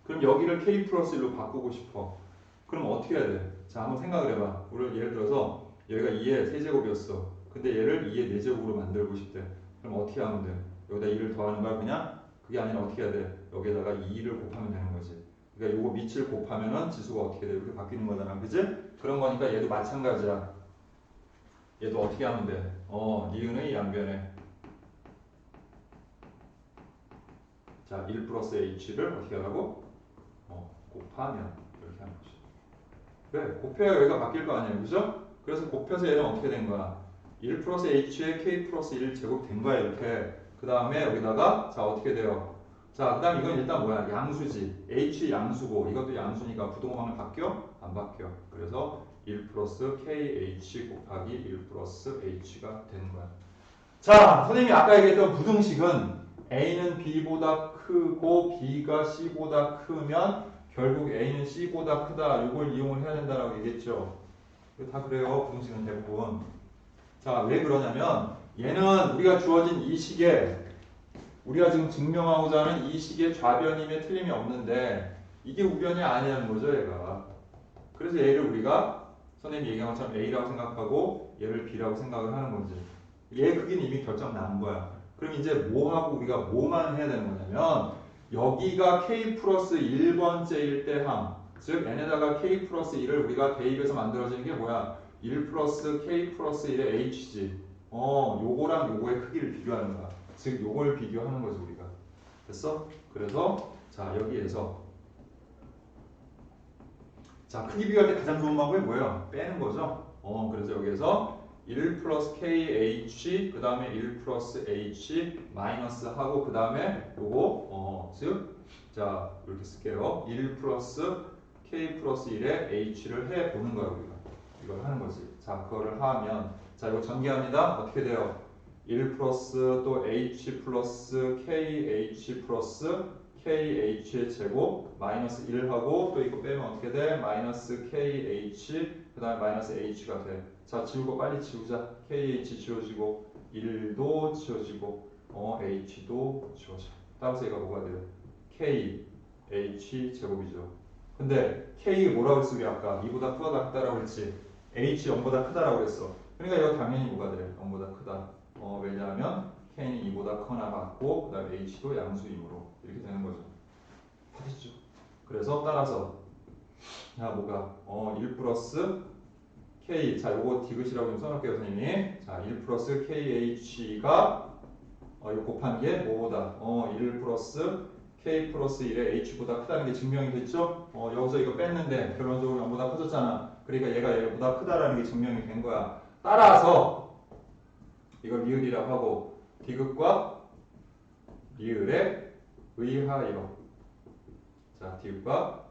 그럼 여기를 k 플러스 1로 바꾸고 싶어. 그럼 어떻게 해야 돼? 자, 한번 생각을 해봐. 우리 예를 들어서 여기가 2의 세제곱이었어. 근데 얘를 2의 4제곱으로 만들고 싶대. 그럼 어떻게 하면 돼? 여기다 2를 더하는 거야, 그냥? 그게 아니라 어떻게 해야 돼? 여기에다가 2를 곱하면 되는 거지. 그러니까 요거 밑을 곱하면은 지수가 어떻게 돼? 이렇게 바뀌는 거잖아. 그지? 그런 거니까 얘도 마찬가지야. 얘도 어떻게 하면 돼? 니은의 양변에. 자, 1 플러스 h를 어떻게 하라고? 곱하면. 이렇게 하는 거지. 그래, 곱해야 여기가 바뀔 거 아니에요. 그죠? 그래서 곱해서 얘는 어떻게 된 거야? 1 플러스 h에 k 플러스 1 제곱 된 거야, 이렇게. 그 다음에 여기다가, 자, 어떻게 돼요? 자, 그 다음 이건 일단 뭐야? 양수지. h 양수고, 이것도 양수니까 부동항을 바뀌어? 안 바뀌어. 그래서 1 플러스 kh 곱하기 1 플러스 h가 되는 거야. 자, 선생님이 아까 얘기했던 부등식은 a는 b보다 크고 b가 c보다 크면 결국 a는 c보다 크다. 이걸 이용을 해야 된다라고 얘기했죠. 다 그래요. 부등식은 대부분. 자, 왜 그러냐면 얘는 우리가 주어진 이 식에 우리가 지금 증명하고자 하는 이 식의 좌변임에 틀림이 없는데 이게 우변이 아니라는 거죠, 얘가. 그래서 얘를 우리가 선생님이 얘기한 것처럼 A라고 생각하고 얘를 B라고 생각을 하는 거지. 얘 크기는 이미 결정 난 거야. 그럼 이제 뭐하고 우리가 뭐만 해야 되는 거냐면 여기가 K 플러스 1번째일 때 항, 즉 n에다가 K 플러스 1을 우리가 대입해서 만들어지는 게 뭐야? 1 플러스 K 플러스 1의 H지. 요거랑 요거의 크기를 비교하는 거야. 즉 요걸 비교하는 거지 우리가. 됐어? 그래서 자 여기에서 자 크기 비교할 때 가장 좋은 방법이 뭐예요? 빼는 거죠. 그래서 여기에서 1 플러스 KH 그 다음에 1 플러스 H 마이너스 하고 그 다음에 요거 즉 자 이렇게 쓸게요. 1 플러스 K 플러스 1에 H를 해보는 거야 우리가. 이걸 하는 거지. 자 그거를 하면 자 이거 전개합니다. 어떻게 돼요? 1 플러스 또 H 플러스 KH 플러스 KH의 제곱 마이너스 1하고 또 이거 빼면 어떻게 돼? 마이너스 KH 그 다음에 마이너스 H가 돼. 자 지우고 빨리 지우자. KH 지워지고 1도 지워지고 H도 지워져. 따라서 얘가 뭐가 돼요? KH 제곱이죠. 근데 K 뭐라고 했어 우리 아까? 2보다 크다라고 했지. H 0보다 크다라고 했어. 그러니까 이거 당연히 뭐가 돼? 0보다 크다. 왜냐하면 K는 2보다 커나 같고 그 다음에 H도 양수이므로 이렇게 되는 거죠. 파시죠. 그래서 따라서 자 뭐가 1 플러스 K 자 요거 디귿이라고 좀 써놓을게요 선생님이. 자 1 플러스 KH가 이거 곱한 게 뭐보다 1 플러스 K 플러스 1에 H보다 크다는 게 증명이 됐죠? 여기서 이거 뺐는데 결론적으로 0보다 커졌잖아. 그러니까 얘가 얘보다 크다라는 게 증명이 된 거야. 따라서 이걸 리을이라고 하고 디귿과 리을에 의하여 자 디귿과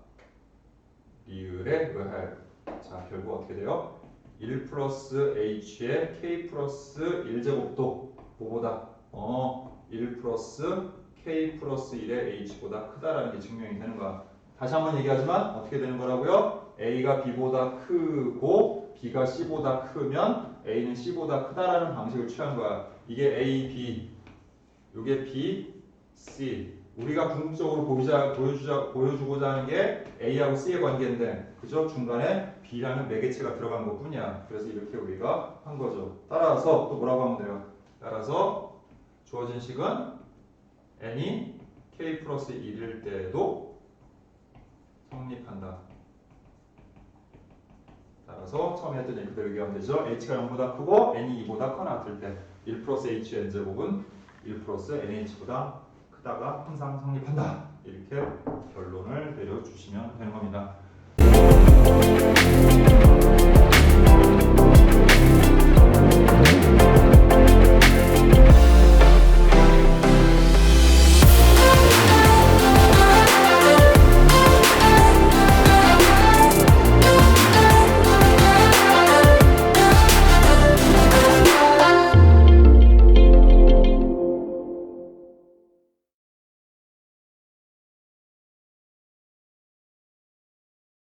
리을에 의하여 자 결국 어떻게 돼요? 1 플러스 h의 k 플러스 1제곱도 뭐보다 1 플러스 k 플러스 1의 h보다 크다라는 게 증명이 되는 거야. 다시 한번 얘기하지만 어떻게 되는 거라고요? a가 b보다 크고 b가 c보다 크면 a는 c보다 크다라는 방식을 취한 거야. 이게 a, b, 이게 b, c. 우리가 궁극적으로 보여주고자 하는 게 a하고 c의 관계인데, 그죠? 중간에 b라는 매개체가 들어간 것 뿐이야. 그래서 이렇게 우리가 한 거죠. 따라서 또 뭐라고 하면 돼요? 따라서 주어진 식은 n이 k 플러스 1일 때도 성립한다. 따라서 처음에 했던 얘기 그대로 얘기하면 되죠. h가 0보다 크고 n이 2보다 커놨을 때 1 플러스 h n제곱은 1 플러스 nh보다 크다가 항상 성립한다. 이렇게 결론을